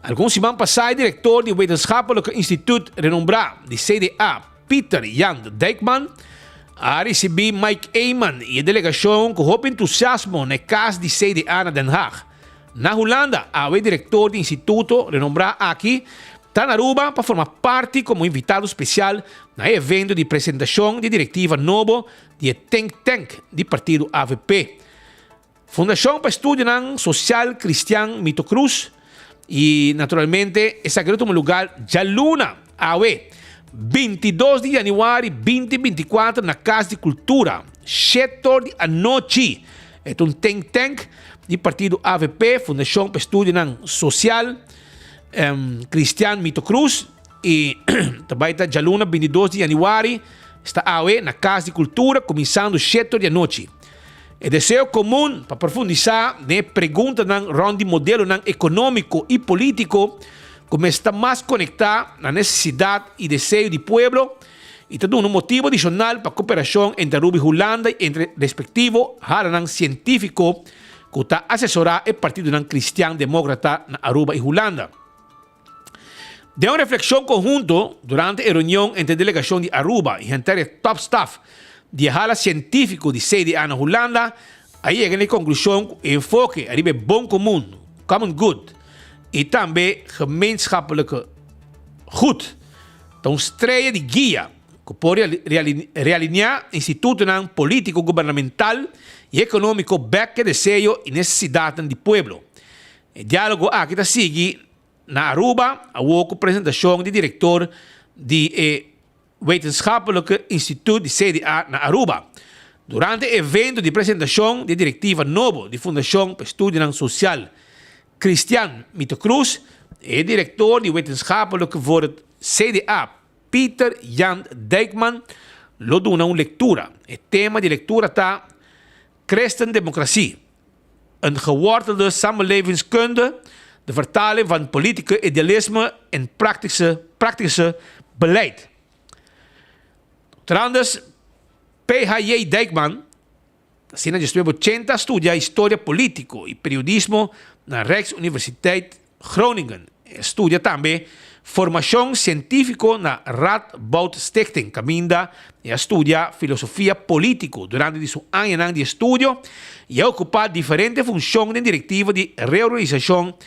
Alguns semanas passadas, o diretor do Wetenschappelijk Instituut renombrado de CDA, Peter Jan de Dijkman, a receber Mike Eyman e a delegação com muito entusiasmo na casa de CDA na Den Haag. Na Holanda, o diretor do Instituto renombrado aqui está na Aruba para formar parte como invitado especial no evento de apresentação de diretiva novo de Think Tank do partido AVP. Fundação para Estudo Social Cristian Mito Cruz e, naturalmente, esse é um lugar já luna, 22 de janeiro de 2024 na Casa de Cultura, 7 da noite. É um think tank do partido AVP, Fundação para Estudo Social Cristian Mito Cruz, e também está já luna 22 de janeiro, está na Casa de Cultura, começando 7 da noite. É desejo comum para profundizar na pergunta de modelo econômico e político, como está mais conectado na necessidade e desejo do povo, e está dando um motivo adicional para a cooperação entre Aruba e Holanda e entre respectivo área científico que está assessorado o Partido Cristiano Demócrata na Aruba e Holanda. De uma reflexão conjunta durante a reunião entre a delegação de Aruba e a top staff de área científico de CDA na Holanda, aí chega a conclusão que o enfoque arriba bom comum, common good, e também gemeenschappelijke goed. Então, estreia de guia que pode realinhar institutos político, governamental e econômico back desejo e necessidade do povo. O diálogo aqui está seguindo na Aruba, a apresentação de diretor do Wetenschappelijke Instituut de CDA na Aruba. Durante o evento de apresentação de diretiva nova de Fundação para Estudo Social, Christian Mittercruz, o diretor de Wetenschappelijke voor het CDA, Peter Jan Dijkman, lo deu uma leitura. O tema de leitura está Christendemocratie, een gewortelde samenlevingskunde, de vertaling van politieke idealisme en praktische beleid. Trouwens, P.J. Dijkman, sinds 1980 studia Historia Político e Periodismo na Rijksuniversiteit Groningen. Studia também Formação Científico na Radboud Stichting, caminda e studia Filosofia Político. Durante seu ano de estudo, e ocupa diferentes funções na diretiva de reorganização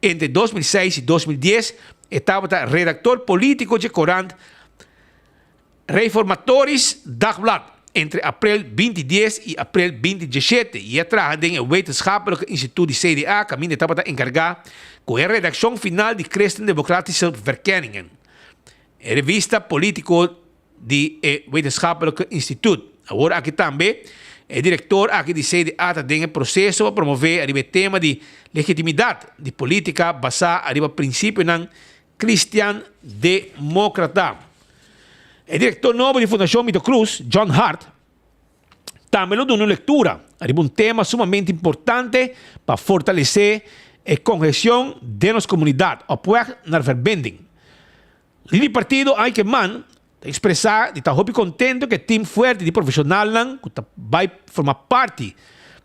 entre 2006 e 2010. Estava redactor político de Corant Reformatores Dagblad entre abril 2010 e abril 2017. E trabalha em Wetenschappelijk Instituut de CDA, caminda estava encarregado com a redação final de Christendemocratische Verkenningen, a revista político de Wetenschappelijk Instituut. Agora aqui também é diretor aqui de CDA tem o processo para promover o tema de legitimidade de política basada no princípio não cristiano democrata. O diretor novo de Fundação Mittercruz, John Hart, também lo deu uma leitura de tema sumamente importante para fortalecer a cohesão de nossa comunidade, apoiar na verbinding. O partido Eikenman expressar de estar muito contente que o time forte de profissional que vai formar parte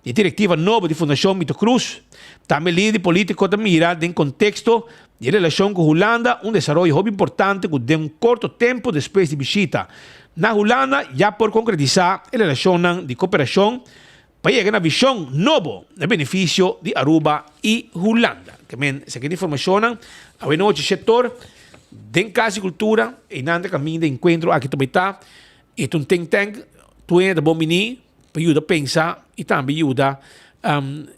da diretiva nova de Fundação Mittercruz, também líder político da mira em contexto de relação com a Holanda, desenvolvimento muito importante que de curto tempo depois de visita na Holanda, já por concretizar a relação de cooperação para chegar na visão nova no benefício de Aruba e Holanda. Essa informação a noite setor de casa e cultura e nada caminho de encontro aqui também está e um think tank tu é da bom mini para ajudar a pensar e também ajuda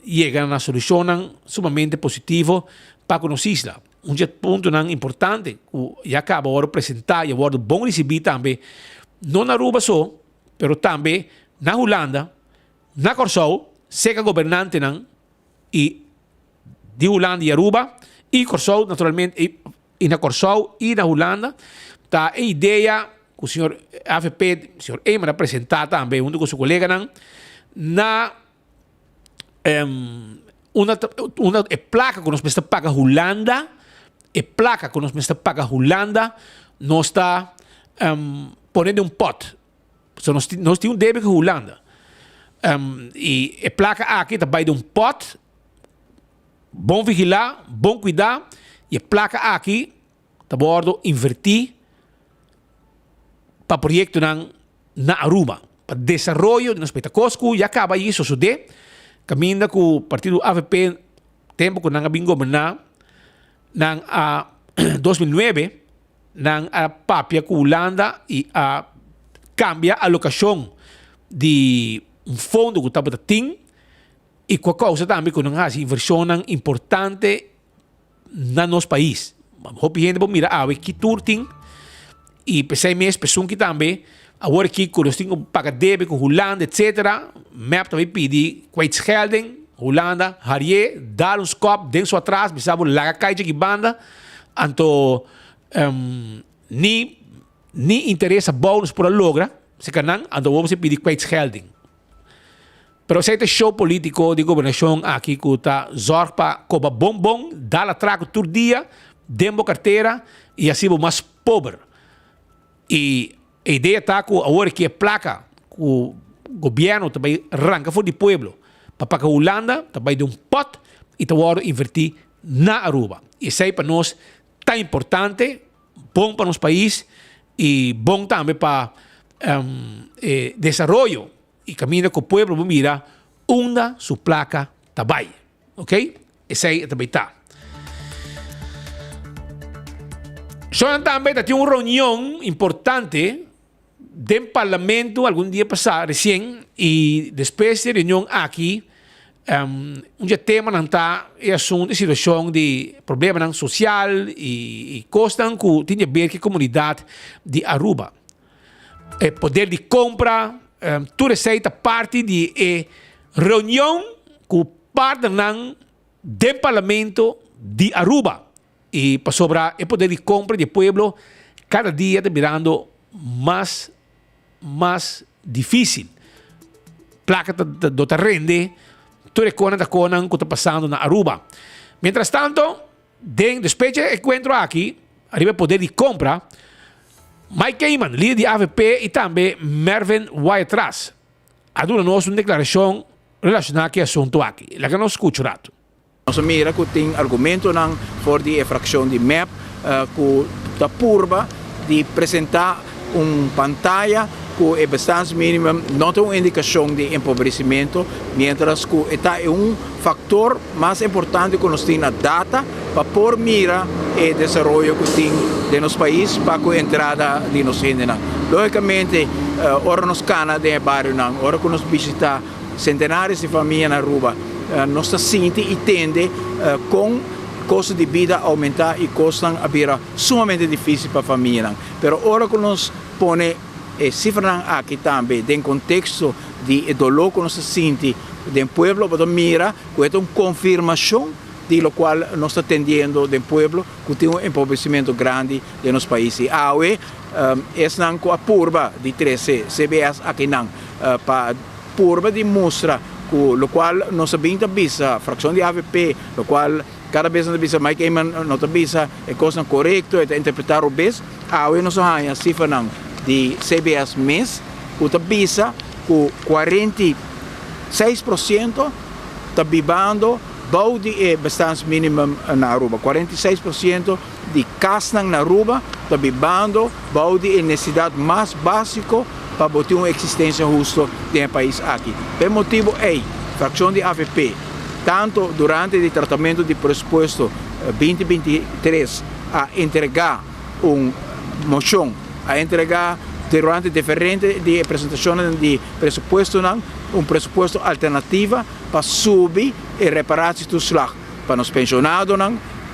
chegar na solução sumamente positivo para a nossa isla. Ponto importante que já acaba de apresentar e agora bom receber também não na Aruba só, mas também na Holanda, na Corsou, seca governante e de Holanda e Aruba e Corsou naturalmente e na Corsou e na Holanda está a ideia que o senhor AFP, o senhor Eimer apresentar também junto com seu colega na uma placa que nós precisamos pagar Holanda, a placa que nós precisamos pagar Holanda, nós está ponendo pot. So, nós temos débito com Holanda. E a placa aqui também de pot, bom vigilar, bom cuidar, e a placa aqui está bordo invertir para projeto na Aruba, para desenvolvimento de nosso petacosco, e acaba isso suceder. Caminha com o partido AVP, tempo que não havia governado, a 2009, a papia com Holanda e a cambia a alocação de fundo que estava tem e com a causa também que não há inversão importante no nosso país. Hope gente bom mira que turting e pensei mesmo pessoa que também agora que nós temos pagar débito com Holanda etc. Map também pedi kwijtschelding Holanda Harrier dar skop dentro atrás bisabo laga kaije que banda anto ni interessa bônus por a logra se canan anto vamos pedir kwijtschelding. Pero se este show político de governação aqui que está zorg para coba bom dar a trago todo dia dentro carteira e assim o mais pobre. E a ideia está que agora que a placa o governo também arranca fora do povo para pagar a Holanda também de pot e agora invertir na Aruba. E isso aí para nós tão importante, bom para nosso país e bom também para desenvolvimento e caminha com o povo mira onde sua placa também, ok? Isso aí também está. Só também tem uma reunião importante del Parlamento algún día pasado recién y después de reunión aquí un tema nanta é assunto de situação de problema social e costa que tinha a ver com a comunidade de Aruba. Poder de compra, tu receita parte de reunião com parte do Parlamento de Aruba e para sobrar o poder de compra do povo cada dia está virando mais difícil. Placa do terreno tu reconas da conan que está passando na Aruba. Mientras tanto, después de encontro aqui, arriba poder de compra, Mike Heyman, líder de AVP, e também Mervyn Wytras, aduna-nos uma declaração relacionada com o assunto aqui. Lá que nós escutamos rato. Nós mira que tem argumento por a fração de MEP, que está purba de apresentar pantalla que é bastante mínima, não tem uma indicação de empobrecimento, mientras que está é fator mais importante que nós temos na data para pôr mira e desenvolvimento que tem de nosso país para a entrada de nós indígenas. Logicamente, ora nos cana de bairro, ora que nós visitamos centenares de famílias na Aruba, nós sente e tende com custo de vida aumentar e custam a vida sumamente difícil para a família. Mas ora que nós põe cifras aqui também, em contexto de dolor que nós sentimos do povo, para mira, que é uma confirmação de lo qual nós estamos atendendo do povo, que tem empobrecimento grande de nosso país. E é a purba de 13 CBS aqui não, para purba de mostra, lo qual nós sabemos a fração de AVP, lo qual cada vez nós sabemos Mike Heyman não sabemos é coisa correta, é interpretar o bem, nós temos a cifra de CBS mês, que está que 46% está vivendo de bastante mínimo na Aruba. 46% de casas na Aruba está vivendo de necessidade mais básica para ter uma existência justa no país aqui. Por motivo fração de AVP, tanto durante o tratamento de pressuposto 2023 a entregar moção, a entregar durante diferentes de apresentações de pressuposto pressuposto alternativo para subir e reparar o slag para os pensionados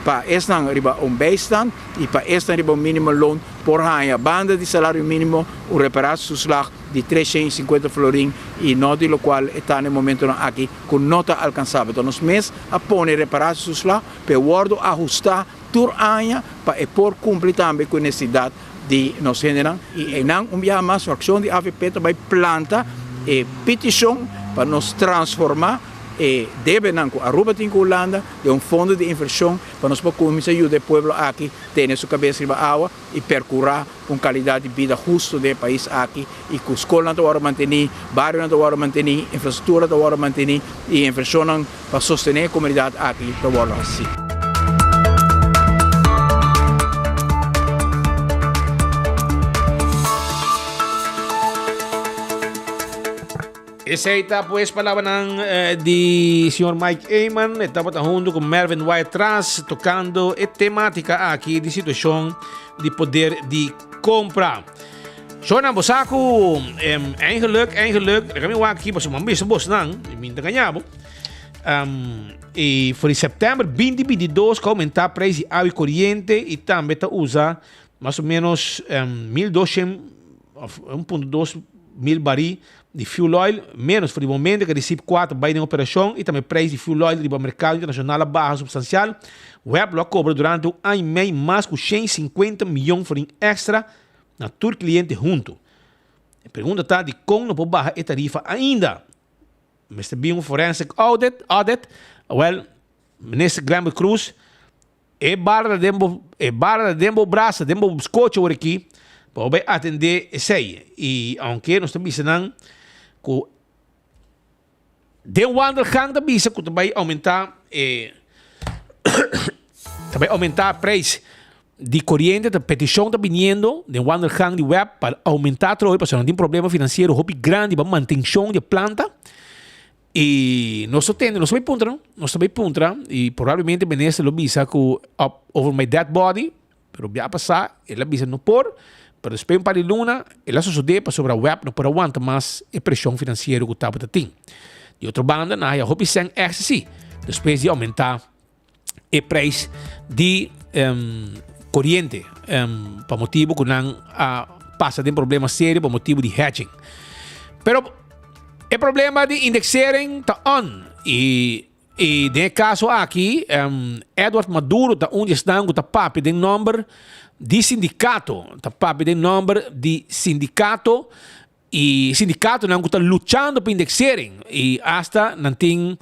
para este riba bijstand e para este riba mínimo loon por a banda de salário mínimo reparar o slag de 350 florin e não de lo qual está no momento aqui com nota alcançável. Então nós mesmos a pôr reparar o slag para o ajustar tur año para por cumprir também com a necessidade de nós generar e não mais fração de AVP também planta e petição para nos transformar e deve a Aruba tem Holanda de fundo de inversão para nós começar a ajudar o povo aqui ter sua cabeça de água e percorrer com qualidade de vida justa do país aqui e com escola não manter, bairro não manter, infraestrutura não manter e inversão para sostener a comunidade aqui não assim. Essa aí está, pues, palavra de Sr. Mike Heyman. Estava junto com Mervyn Wytras tocando a temática aqui de situação de poder de compra. Shona, bosaku, eigenlijk, kami aqui, mas uma vez bos não, minta ganhavo. E foi em setembro 2022 que aumentar o preço de água corrente e também está usa mais ou menos 1.2 mil barris de fuel oil, menos por o momento que recebe 4 vai em operação e também o preço de fuel oil do mercado internacional a baixa substancial. O web lo cobra durante um ano e meio mais com 150 milhões de extra na todo cliente junto. A pergunta está de como não pode baixar a tarifa ainda. Mas também forensic audit, ministro Graham Cruz, barra dembo braça, dembo biscoito por aqui, para atender esse aí. E aunque nós estamos dizendo que de Wandergang também que vai aumentar o preço de corrente, da petição está vindo de Wandergang de web para aumentar o porque não tem problema financeiro hobby grande para manutenção de planta. E nós temos punta, e provavelmente ministro lo bisa que over my dead body, pero vai passar, ele bisa no por, pero después um par de luna, ela sucede sobre a web não para aguentar mais a pressão financeira que estava tendo. De outra banda, na a hobby sem exercício, depois de aumentar o preço de corrente, para motivo que não passa de um problema sério, para motivo de hedging. Pero o problema de indexering está on. E nesse caso aqui, Edward Maduro está onde está, está papi de número de sindicato, está papi de número de sindicato, e sindicato não está lutando para indexering, e hasta não tem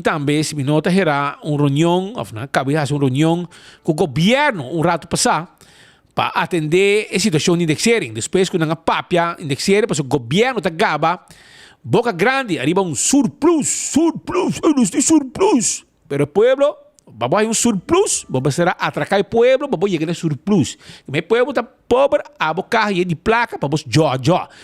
também, se me nota, era uma reunião, ou não, cabe fazer uma reunião com o governo rato passado, para atender a situação de indexering. Depois que não há papia indexering, porque o governo está gaba, boca grande, arriba surplus, pero o pueblo, vamos a un surplus, vamos a atracar o pueblo, vamos a llegar a surplus. O meu pueblo está pobre, a boca de placa, vamos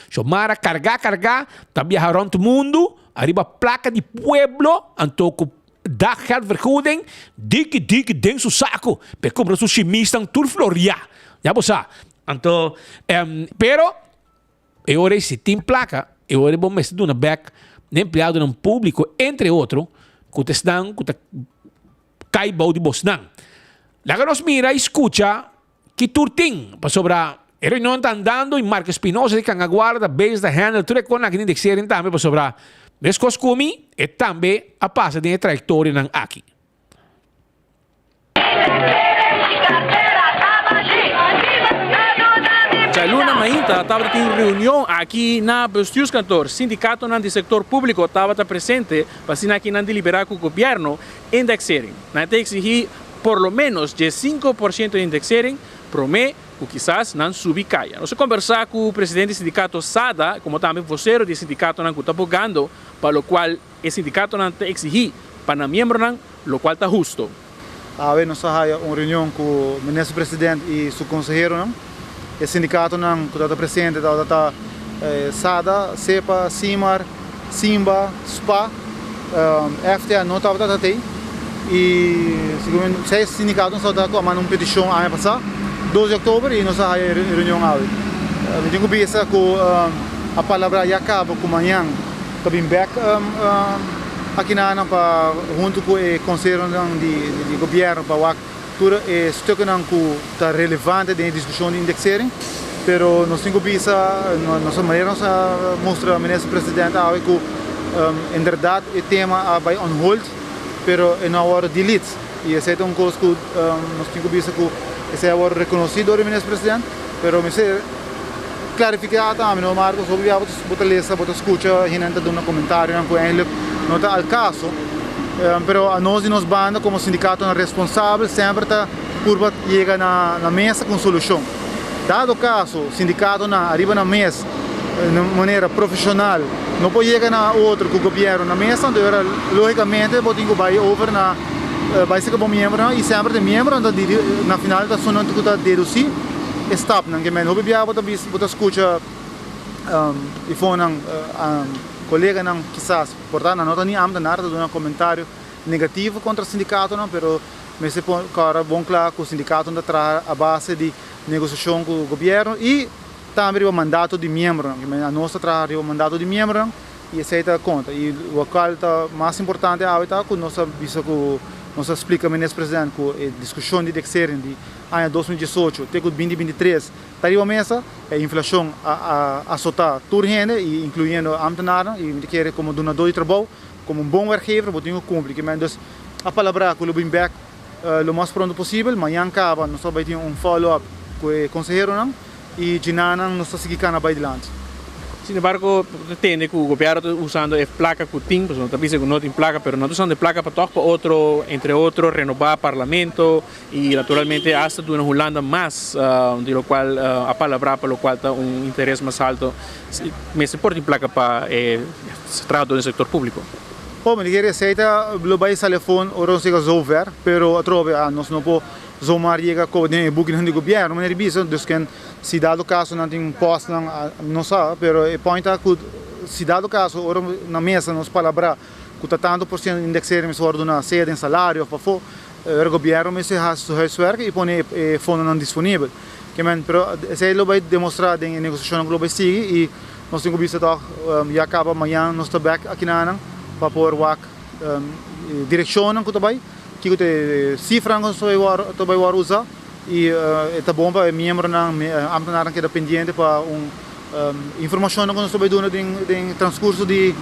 chamar cargar, tá viajar around o mundo, arriba placa de pueblo, antoco dá geldvergoeding, dikke ding su saco, per comprar su chimista tur floria. Já você. Então, pero eu ora se tem placa, eu ora bom mestre dona back, empregado no público, entre outro, que estão que cai bau de bosnan. Lá nos mira, escuta que turtim para sobrar. Ele não está andando em Marco Espinosa de Cangaguarda, base da handle, tudo com a indexering também para sobrar. Mas costume e também a passa de trajetória nan aqui. Luna Mainta estava em reunião aqui na Bestuurskantoor. Sindicato do setor público estava presente para aqui não deliberar com o governo indexering. Nós temos que exigir por lo menos de 5% de indexering, promete que quizás não subir caia. Nós conversar com o presidente do sindicato SADA, como também vocero do sindicato não está pagando, para o qual o sindicato não tem exigir para os membros não, o qual está justo. Nós temos uma reunião com o ministro presidente e seu conselheiro não. O sindicato não está presente, está SADA, CEPA, CIMAR, SIMBA, SPA, FTA não estava até e segundo 6 sindicatos estão com uma petição ano passado, 12 de outubro e nós temos a reunião hoje. Eu tenho que pensar que a palavra já acaba com amanhã, está bem back aqui na para junto com o conselho de governo para tudo é stuk que está relevante na discussão de indexering, pero nós temos que pensar, nossa maneira nós mostra ao ministro presidente que em verdade o tema vai on hold, pero é na hora de delete e essa é uma coisa que nós temos que pensar que essa é a hora reconhecida do ministro presidente, pero me ser clarificar também, não Marcos, sobre a botar lista, botar escuta, gente dando comentário, não está ao caso. Pero a nós e nos banda como sindicato responsável sempre está por chegar na mesa com solução. Dado o caso, o sindicato arriba na mesa de maneira profissional, não pode chegar na outro com o governo na mesa, então logicamente pode vai over na vai ser como membro e sempre tem membro na final da sonante que está deduzir stop não que men hobby biar bota escuta e fone colega não quizás portanto não tem nada nada de um comentário negativo contra o sindicato não, pero me se põe cara bom claro que o sindicato não traz a base de negociação com o governo e também o mandato de membro, a nossa traz o mandato de membro e aceita conta e o qual está mais importante é que nós visa que nós explica ao ministro presidente que a discussão de indexering de ano 2018 até 2023 está aí a mesa, a inflação a soltar tudo e incluindo ambtenaars e quer como donador de trabalho, como bom werkgever, moet je cumprir. Dus a palavra que eu vou back o mais pronto possível, amanhã acaba, nós vamos ter follow-up com o conselheiro e de nada nós vamos seguir para adiante. Sin embargo, entende que o governo está usando a placa que tem, não está dizendo que não tem placa, mas não está usando a placa para tocar outro, entre outros, renovar o parlamento e, naturalmente, hasta de uma Holanda mais, de lo qual a palavra para o qual está interesse mais alto, mas se pode placa para se trata do setor público. Bom, eu queria aceitar o global telefone, ou não chega zover, pero trove, nós não podemos zomaar chega com o booking do governo, mas é difícil, dus se dado o caso não tem posto, não sabe, pero o ponto é que se dado o caso, ora na mesa, nós palavra, que tanto por cento de indexering, mas ora na sede, em salário, para o governo, mas se faz o huiswerk e põe fundo não disponível. Que men, pero esse lo vai demonstrar em negociação que lo vai seguir e nós temos visto toch já acaba amanhã nós está back aqui na Anang para poder work direção que também que te cifra que nós vai usar e é bom para membro na ambtenaar que é dependente para informação que nós vai dar no transcurso de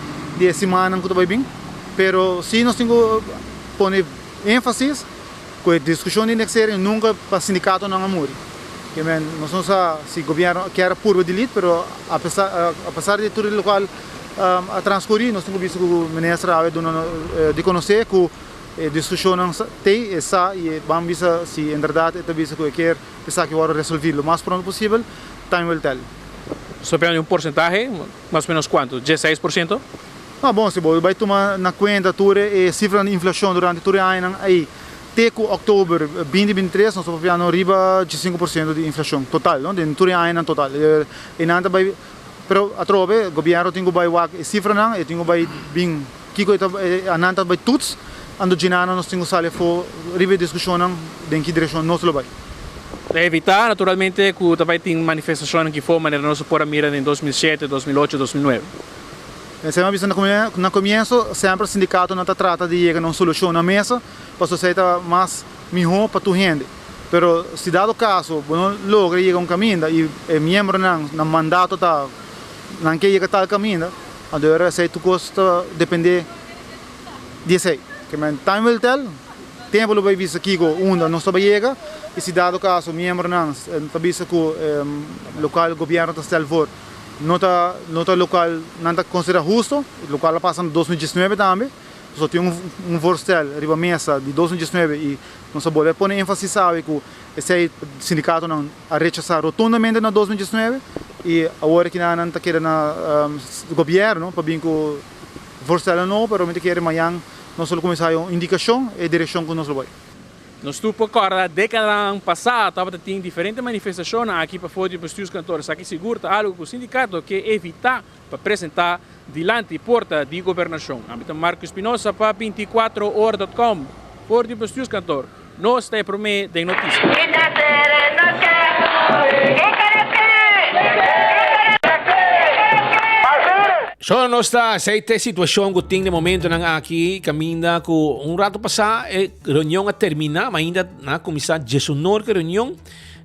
semana que vai vir, pero se nós temos pôr ênfase com a discussão de indexação nunca para sindicato não amor. Que nós não sabemos se o governo quer purva de elite, mas apesar de tudo o local a transcorrer, nós temos visto que o ministro de conhecer que a discussão tem essa e vamos ver se em verdade é visto que quer pensar que vai resolver o mais pronto possível, time will tell. Sobre porcentaje, mais ou menos quanto? 16%? Ah, bom, se vai tomar na conta toda a cifra de inflação durante todo o ano aí. Até outubro 2023 nós estamos vendo arriba de 5% de inflação total, não? De todo o ano total. E nada vai, pero a trove o governo tem que vai a cifra não, e tem que vai bem que a nada vai tudo, ando de nada nós temos que sair for arriba discussão não, em que direção nós lo vai. Evitar naturalmente que também tem manifestações que foi maneira nós por mira em 2007, 2008, 2009. Sempre visto no começo, sempre o sindicato não trata de chegar a uma solução na mesa para a sociedade mais melhor para tu gente. Pero se dado o caso, não logra chegar um caminho e o membro não mandato tá não quer chegar tal caminho, agora se tu custa depender de sei. Que men time will tell. Tempo vai visto aqui com onde não está chega e se dado o caso, o membro não está visto que o local governo está stel for. Nota local não está considerado justo, o local passa em 2019 também, só tem voorstel arriba mesa de 2019 e nós podemos pôr ênfase sabe que esse sindicato não a rechazar rotundamente na 2019 e agora que não está querendo o governo para vir com voorstel não, pero realmente quer amanhã nós só começar a indicação e direção que nós vai. Nós tu recorda década passada estava tendo diferentes manifestações aqui para fora dos seus cantores. Aqui seguro algo que o sindicato quer evitar para apresentar diante porta de governação. Então Marco Espinosa para 24horas.com fora dos seus cantores. Nós está para mim de notícia. So, no está sa situação que tem de momento nang aqui caminha ko rato pasa reunião a terminar, mas ainda na começar Jesonor que reunião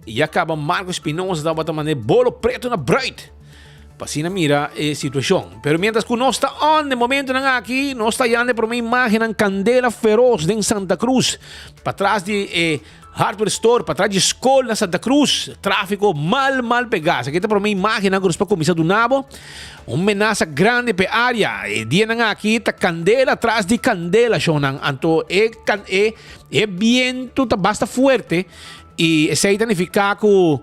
e acaba Marcos Espinosa da bata mané bolo preto na bright. Pasina mira a situação. Pero mientras que nós está on de momento nang aqui, nós está yande por uma imagem ng Candela Feroz em Santa Cruz, para trás de hardware store, para trás de escola na Santa Cruz, tráfico mal pegado. Aqui está por uma imagem que nós para começar do nabo, uma ameaça grande para a área. E dia nang aqui está Candela atrás de Candela, shonan. Anto viento tá basta fuerte e esse aí significa que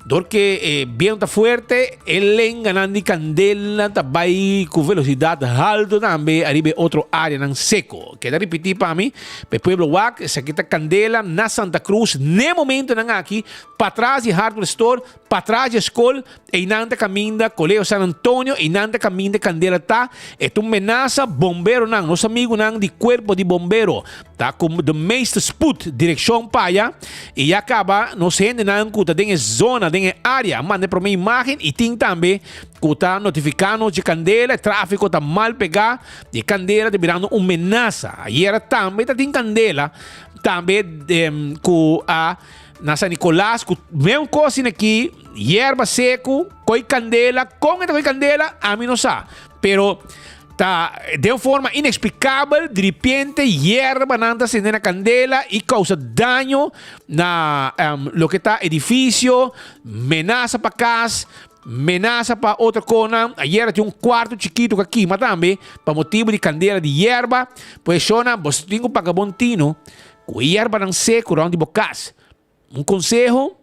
porque viento fuerte, ele enganando de Candela também com velocidade alta também arriba outra área ng seco. Quero repetir para mim, para Pueblo Huac, essa aqui está Candela na Santa Cruz, no momento nang aqui, para trás de hardware store, para trás de escola, e nanda caminho da Colégio San Antonio, e nanda caminho de Candela tá, é uma ameaça bombeiro nang, nosso amigo nang de corpo de bombeiro, tá como de meeste spoed, direção paia, e acaba, nos gente nang que tem zona, tem área, manda para uma imagem, e tem também que está notificando de Candela, tráfico está mal pegado, e Candela está virando uma ameaça. Ayer também tem Candela, também que a Nasa Nicolás, mesmo coisa aqui, hierba seco, coi candela, com esta coi candela, a mim não sabe. Pero, tá, de uma forma inexplicável, de repente, hierba nanda acende na candela e causa dano na lo que está edifício, menaça para casa, menaça para outra cona. Ayer tinha quarto chiquito aqui, mas também, para motivo de candela de hierba, pois sona, você tem que pagar bontino, com hierba não seco, onde bocas. Conselho,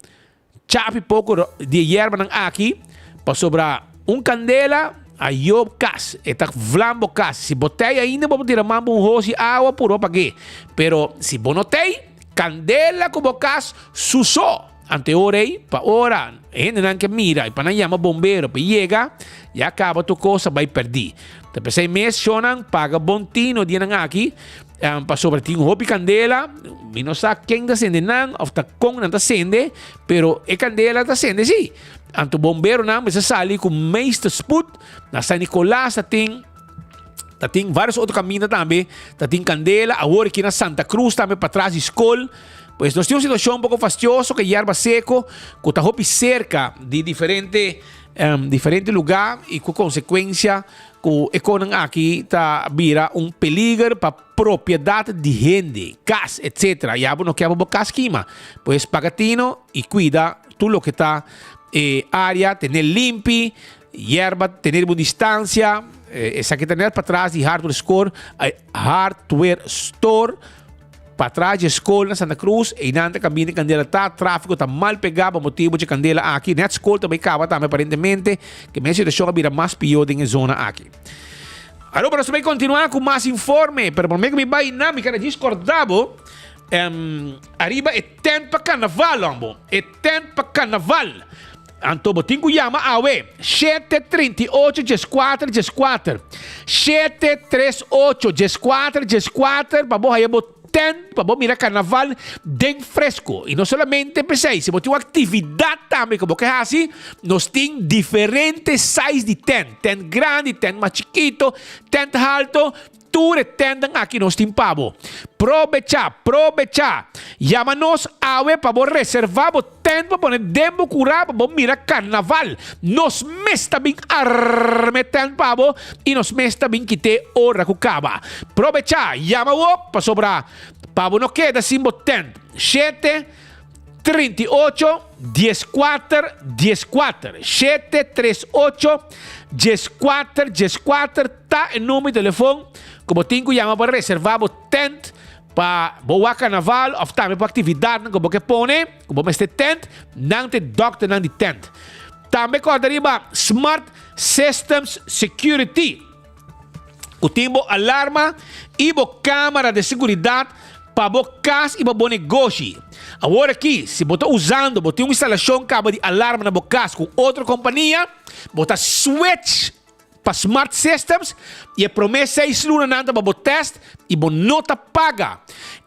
chape pouco de hierba nang aqui, para sobrar candela, ayo cas, eta flambo cas. Se botei ainda, vamos tirar mambo rosi água puro para quê? Pero se bonotei, candela com bocas, susó. ante hora pa hora, gente não que mira, e para não chamar bombeiro, para chega, e acaba tua coisa, vai perder. Então, sei mês, chonan, paga bom tino, dia nang aqui, para sobre tinha hopi candela, e não sabe quem tá sendo não, ou tá com não tá sendo, pero e candela tá sendo, sim. Anto bombeiro não, mas sali com meeste spoed, na San Nicolás, tem vários outros caminhos também, tem candela, agora aqui na Santa Cruz também para trás de escola. Pues nós temos uma situação um pouco fastidiosa, que hierba seco, que está hopi cerca de diferente lugar e com consequência que economia aqui está vira peligro para propriedade de gente, casa, etc. E não quer botar esquema, pues pagatino e cuida tudo o que está área, ter limpo, hierba, ter uma distância, essa que tener para trás de hardware store, para trás de escola na Santa Cruz, e nanta caminho de candela tá, tráfego tá mal pegado, motivo de candela aqui, net escola também acaba também aparentemente, que a situação vira mais pior em zona aqui. Agora, nós vamos continuar com mais informe, pero por meio que me vai na, me quero discordar, arriba é tempo para carnaval, ambo, é tempo para carnaval. Anto botinho llama awe 738 14 14 738 14 14 para boa para mirar carnaval bem fresco. E não somente pensei, se você tem uma atividade também, como que é assim, nós temos diferentes sizes de tent. Tent grande, tent mais chiquito, tent alto, tudo tendem aqui nós temos pavo. Provecha. Chama-nos awe para reservar o tempo para poder demo curar para mirar carnaval. Nós mesmo bem arremetendo pavo e nós mesmo bem que te hora cucaba. Provecha, chama-o para sobrar. Pavo não queda sem tempo. 7 38 14 14 738 14 14 tá em número de telefone como tenho chama para reservar o tent para boa carnaval ou também para atividade como que põe como este tent não te doctor não de tent também quando arriba Smart Systems Security o tempo alarma e bo câmera de segurança para o casa e para o negócio. Agora aqui, se você está usando, você tem uma instalação cabo de alarma na sua casa com outra companhia, você switch para Smart Systems e a promessa 6 lunas nada para o teste e você não está paga.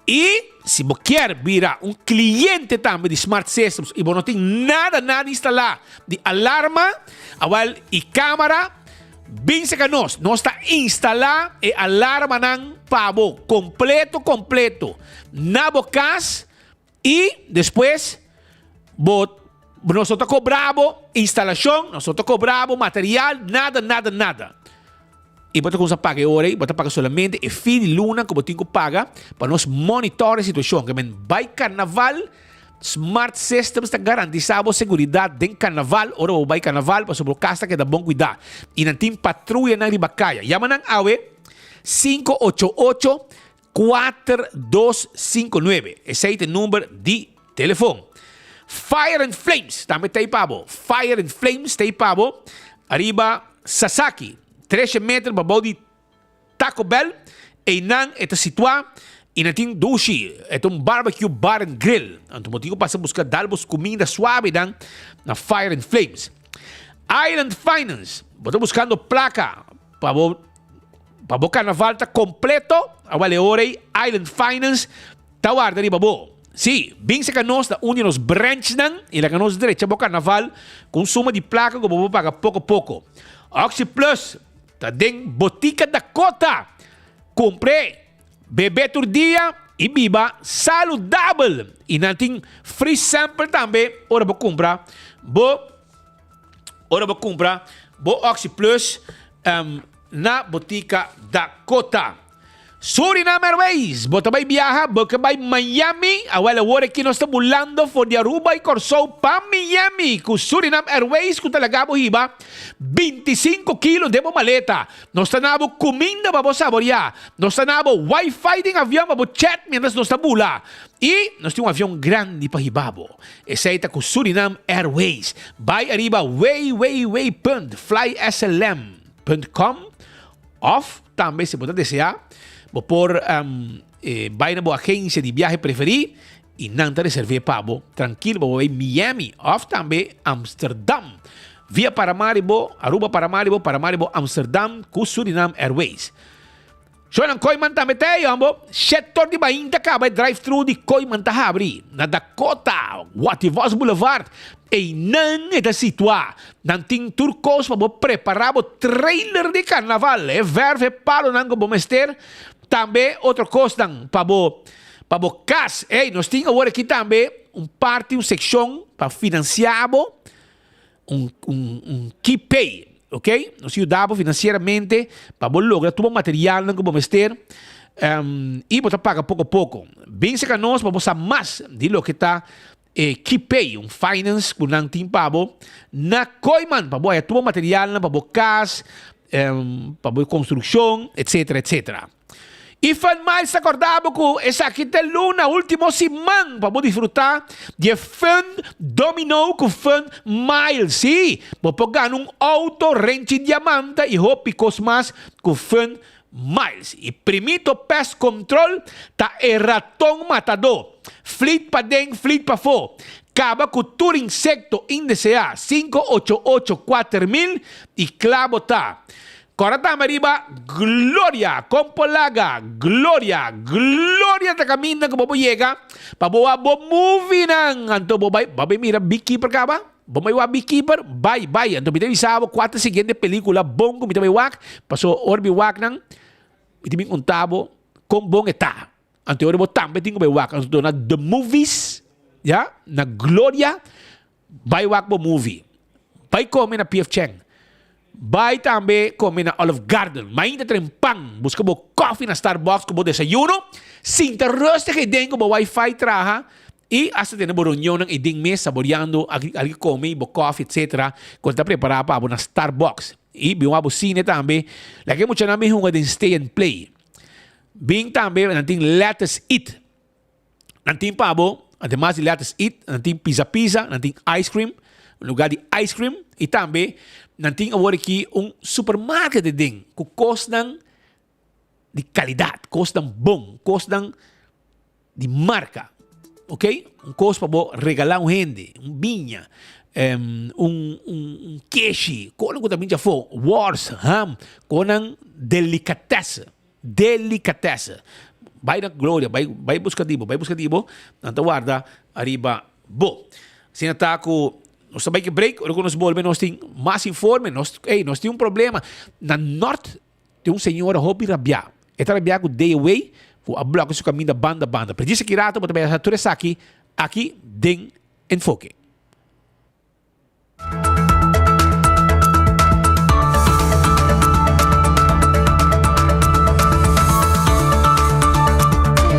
E se você quer virar um cliente também de Smart Systems e você não tem nada instalado de alarma e câmera, bem se que nós está instalado e alarma ng pavo completo na bocas e depois nós cobramos instalação, nós cobramos material, nada. E você começa a pagar hora, você paga solamente e fim de luna que você paga para nós monitorar a situação. Que vai carnaval, Smart Systems está garantizando a segurança do carnaval, ora o vai carnaval para sobre o casa que dá bom cuidado. E não tem patrulha na ribacaia. Chama ng AWE 588 4259. Esse é o número de telefone. Fire and Flames, também tem pavo. Fire and Flames tem pavo. Arriba Sasaki, 13 metros para o de Taco Bell. E não está situado. E não tem dushi, é barbecue bar and grill. Então, motivo para buscar dalbos comida suave na Fire and Flames. Island Finance, estou buscando placa para o carnaval tá completo. Agora hora Island Finance tá guarda ali babo. Sim, bem se que nós da união nos branches e lá que nós direito para o carnaval com suma de placa que o babo paga pouco. Oxy Plus tá dentro botica da Cota. Comprei bebê todo dia e biba saudável. E não tem free sample também. Ora vou comprar. Oxy Plus na botica da Cota. Suriname Airways, bota vai viajar, bota vai Miami. Agora aqui nós estamos volando for de Aruba e Corsou para Miami. Com Suriname Airways, com talagabo hiba, 25 kilos de maleta. Nós estamos comida para saborear. Nós estamos Wi-Fi de avião para chat mientras nós estamos lá. E nós temos avião grande para hibabo. Esse aí está com Suriname Airways. Vai arriba www.flyslm.com off também se pode desejar. Vou pôr vai na boa agência de viagem preferir e não te reserve pabo tranquilo bo vai Miami of também Amsterdam via Paramaribo Aruba Paramaribo Amsterdam com Suriname Airways. So nang Koyman também tem ambo setor di bainta ka by drive-thru di Koyman tahabri na Dakota Wativos Boulevard e nang ita sitwa nang ting turcos pabo preparabo trailer de carnaval verve palo nang bomester também outro costang pabo cas nós tinha agora aqui também parte seção para financiabo key pay. Ok? Nos ajudava financeiramente para lograr todo o material que vamos ter e você paga pouco a pouco. Bem se que nós vamos a mais de lo que está Kipay, finance que não tem pabo na Koyman para boa todo o material para boa casa, para boa construção, etc, etc. E fan mais acordado com essa aqui de luna último semana para desfrutar de fun dominó com fun miles, sim, para pegar auto rente diamante e hopicos mais com fun miles. E primito pest control tá ratão matador, fleet para dentro, fleet para fora. Acaba com todo insecto INDCA 5884.000 e clavo tá. Corata mariba, Gloria, Compolaga, Gloria ta kamina ko llega, pabawa bo movie nang, anto babay mira beekeeper ka ba? Bomay wa beekeeper, bye, anto bitaw isabo, 4 siguiente película, bongo, bitaw wak, paso orbi wak nang, itiming untabo, kung bong eta, anto orbi tambe tingo bay wak, anto na The Movies, ya, na Gloria, bay wak bo movie, bay kome na PF Cheng, Bay também come na Olive Garden. Mainda trempang. Busca bo coffee na Starbucks com bo desayuno. Sinta roste que dengo bo wifi traha. E hasta tem bo reunião ng iding mes saboreando ali come bo coffee etc. Quando tá preparado pa bo na Starbucks. E biwa bo cine também. Lagi mo siya namin hunga din stay and play. Bing também nanting let's eat. Nanting pa bo. Además de let's eat. Nanting pizza. Nanting ice cream. Lugar de ice cream. E também nanting agora aqui supermarket de ding com custam de qualidade, custam bom, custam de marca, ok? Custo para regalar gente, vinha, queixe, como que também já foi, wars, ham, com delicatesse, vai na glória, vai buscar dibo, nanto guarda, arriba, bo, se não está com nós também que break, ou nós volvemos, nós temos mais informe, nós temos problema. Na norte, tem senhor hobby rabia. Esta rabia com day away, a bloco seu caminho da banda. Precisa que rato, mas também a tudo aqui, den enfoque.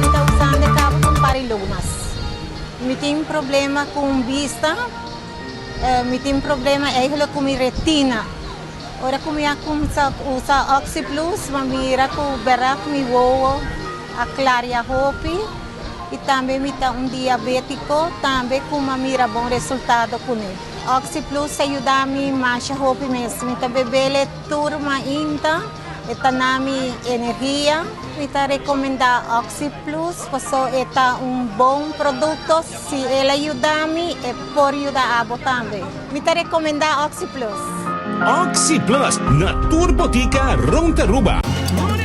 Está usando de cabo com parilunas. Me tem problema com vista. Me tem problema eigenlijk com minha retina. Ora como eu usa Oxy Plus, mira com berak mi voa a claria hopi e também me dá diabético, também com mira bom resultado com ele. Oxy Plus ajuda me mais hopi mesmo, me também bele turma inta, e nami energia. Me recomenda Oxy Plus, porque é bom produto. Se ele ajuda-me, é por ajudar a também. Me recomenda Oxy Plus. Oxy Plus na Turbotica Rontaruba.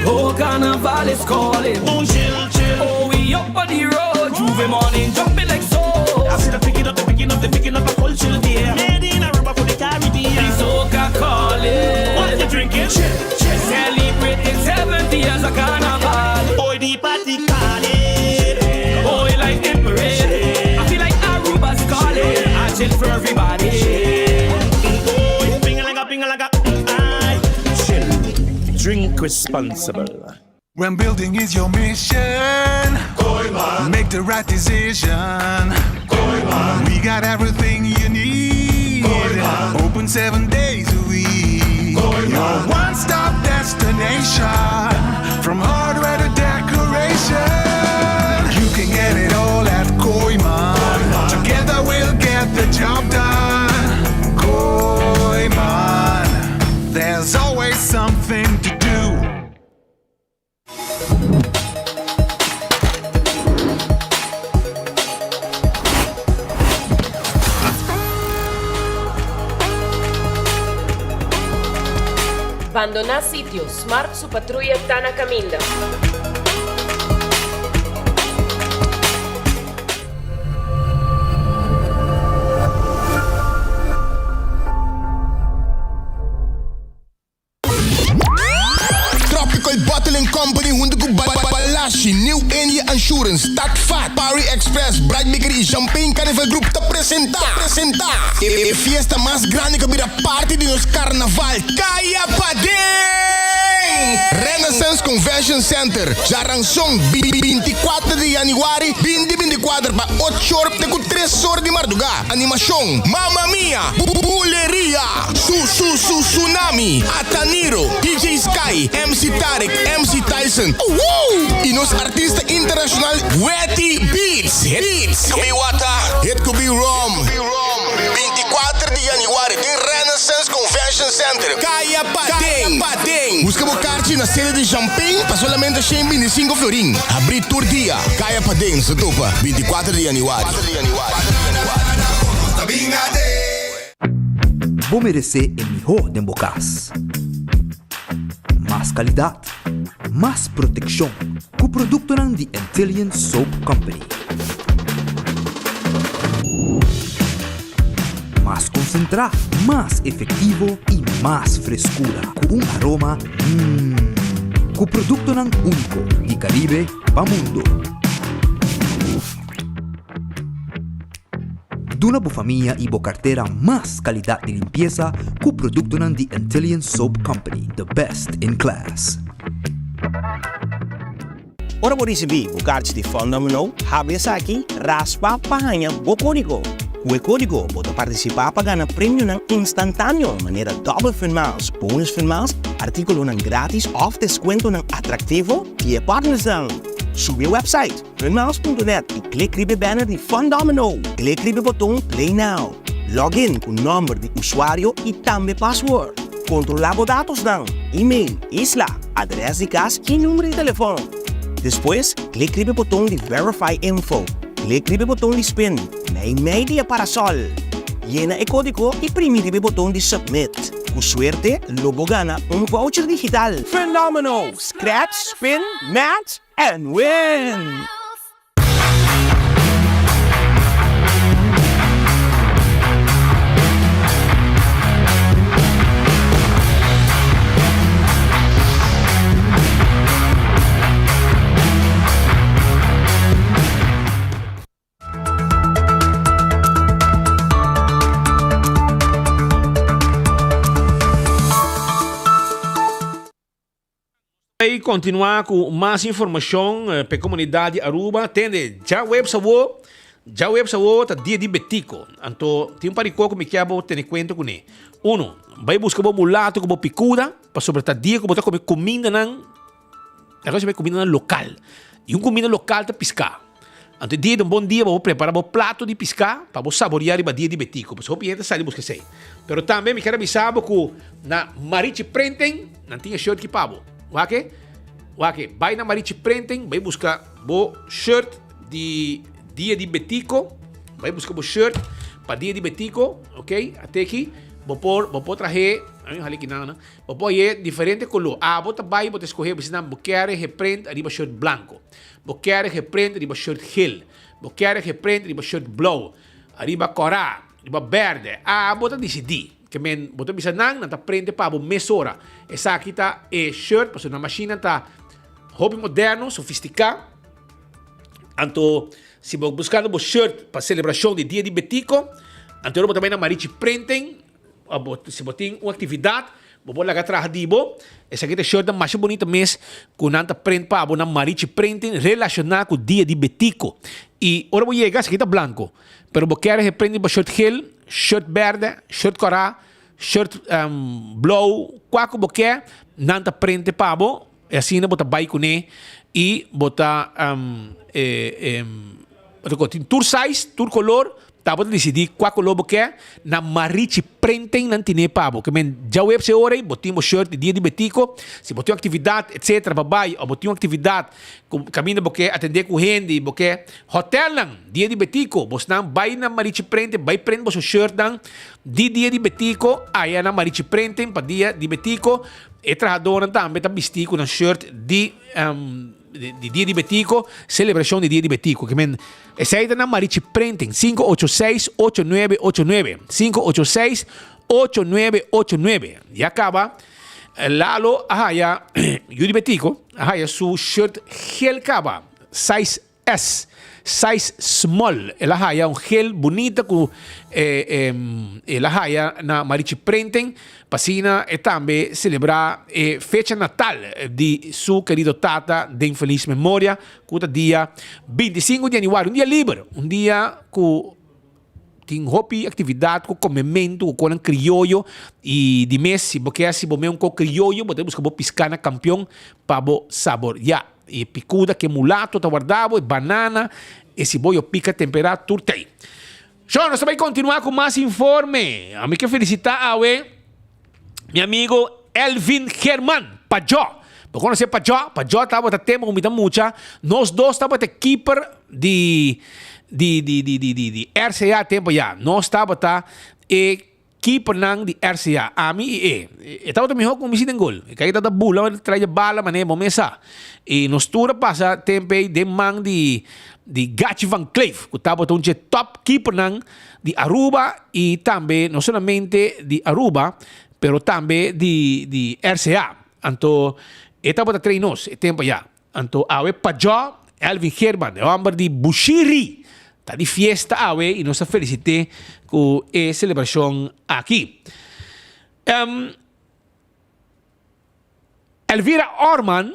Oh, carnaval is calling. Oh, chill. Oh, we up on the road. Juve morning, jumping like so. I see them picking up a whole chill there. Made in Aruba for the Caribbean. The soca calling. What you drinking? Chill. Celebrating 70 years of carnival. Oh, the party calling. Oh, like emperor. I feel like Aruba's calling. I chill for everybody. Oh, ping-a-laga. Aye. Chill. Drink responsible. When building is your mission, make the right decision. We got everything you need. Open 7 days a week. Your one-stop destination. From hardware to decoration. You can get it all at Koyman. Together we'll get the job done. Koyman. There's always something to do. Abandonar sitio. Smart su patrulla Tana Caminda. Tropical Bottling Company hunde ku Balashi New India Insurance Stadfat Pari Express Bright Bakery Champagne Carnival Group te presenta e fiesta más grande que mira parte de nos carnaval Kaya Padeng Renaissance Convention Center Jaransong 24 de januari 2024 pa 8 horas te ku 3 horas de madrugada animação Mamma Mia Buleria Tsunami Ataniro DJ Sky MC Tarek MC Tyson e nos artista internacional Wetty Beats could be water it could be rum 24 de januari tem Renaissance Convention Center Kaya Padeng busca o carte na sede de Champagne para solamente 125 florin abrir tour dia Kaya Padeng se topa 24 de januari Vou merecer o melhor de Bocas. Mais qualidade, mais proteção, com o produto ng The Antillean Soap Company. Mais concentrado, mais efetivo e mais frescura, com aroma com o produto ng único de Caribe para mundo. Duna bo família e bo carteira mais qualidade de limpeza com o produto ng The Antillean Soap Company, the best in class. Ora por receber o card de Fondamino, habesa aqui, raspa, pahanha, o código. O código pode participar para ganhar prêmio ng instantâneo, maneira double finals, bonus finals, artículo ng grátis of descuento ng atrativo e partners ng. Sube o website, finals.net e clique ribe banner de Fondamino. Clique ribe botão Play Now. Login com número de usuário e também password. Controlar os dados ng e-mail, isla, adresse de casa e número de telefone. Depois, clique ribe botão de Verify Info. Clique ribe botão de Spin. May media para sol. Llena o código e primi ribe botão de Submit. Com suerte, logo gana voucher digital. Phenomenal! Scratch, spin, match, and win! E continuar com mais informação para a comunidade Aruba. Tende, já web sabor tá dia de betico. Então, tem um paricô que me quer ter conta com ele. Vai buscar o mulato com picuda, para sobretar dia que botar comer comida local. E comida local tá piscar. Então, dia de um bom dia, vou preparar o prato de piscar para saborear o dia de betico. Porque o cliente sai buscar sei. Pero também me quero avisar que na Marichi Prenten, não tinha shirt que pabo. Wake, vai na Marichi Prenten, vai buscar o shirt de dia de betico, vai buscar o shirt para dia de betico, ok? Até aqui, vou trazer, vou pôr diferente color. Bota vai, vou escolher, você não quer reprend arriba shirt blanco, vou quer reprend arriba shirt hill, vou quer reprend arriba shirt blue, arriba corá, arriba verde. Bota decidir. Que men boto bisa nang nata prende pa bo mesora. Essa aqui tá shirt, porque na máquina tá hobby moderno, sofisticado. Anto se vou buscando bo shirt para celebração de dia de betico, anto eu também na Marichi Prenten, se botin uma atividade, vou lá atrás de bo. Essa aqui é shirt mais bonita mês, com nanta prende pa bo na Marichi Prenten relacionado com dia de betico. E ora vou chegar, essa aqui tá branco, pero vou querer reprender bo shirt hill, shirt verde, shirt corá, shirt blue, qualquer boquê, nanta prende pabo, e assim bota vai com ele e bota tour size, tour color, Tapos decidi qual lobo que é na marichi printing nan tine pabo. Que men já web se ora, botei um shirt de dia de betico, se botei uma atividade, etc, babai, ou botei uma atividade, caminho porque atender com gente, porque hotel lang, dia de betico, bos nang bay na marichi printing, bay print bos o shirt nang di dia de betico, aí na marichi printing pa dia de betico, e trabajador também tá vestido com shirt de dia de betico, celebração de dia de betico, que men essa na marichi printing 586-8989 586-8989 e acaba Lalo ahaya yudi betico ahaya su shirt gel caba size S size small ela haya un gel bonita com ela haya na marichi printing pasina e também celebrar fecha natal de su querido tata de infeliz memória cuta dia 25 de januário um dia livre um dia com tem hobby atividade com comemento com um criollo e de mês porque se bom um criollo podemos buscar piscana campeão para bo sabor ya e picuda que mulato tá guardado e banana e se boio pica temperatura tem. Show, nós vamos continuar com mais informe. A mim que felicitar a meu amigo Elvin Herman Pajó. Por conhecer Pajó estava até tempo com muita. Nós dois estava até keeper de RCA tempo já. Nós estava keeper nang di RCA. Ami estava também com misi ng gol. Kaya da bula traje bala mané momesa. E nos tura passa tempo de mang de Gachi Van Cleef, que estava um top keeper nang de Aruba e também não somente de Aruba, pero também de RCA. Então, estava treinos e tempo já. Então, awe Pajó, Elvin Herman, o homem de Bushiri, tá de fiesta awe e nós felicitamos com a celebração aqui. Elvira Orman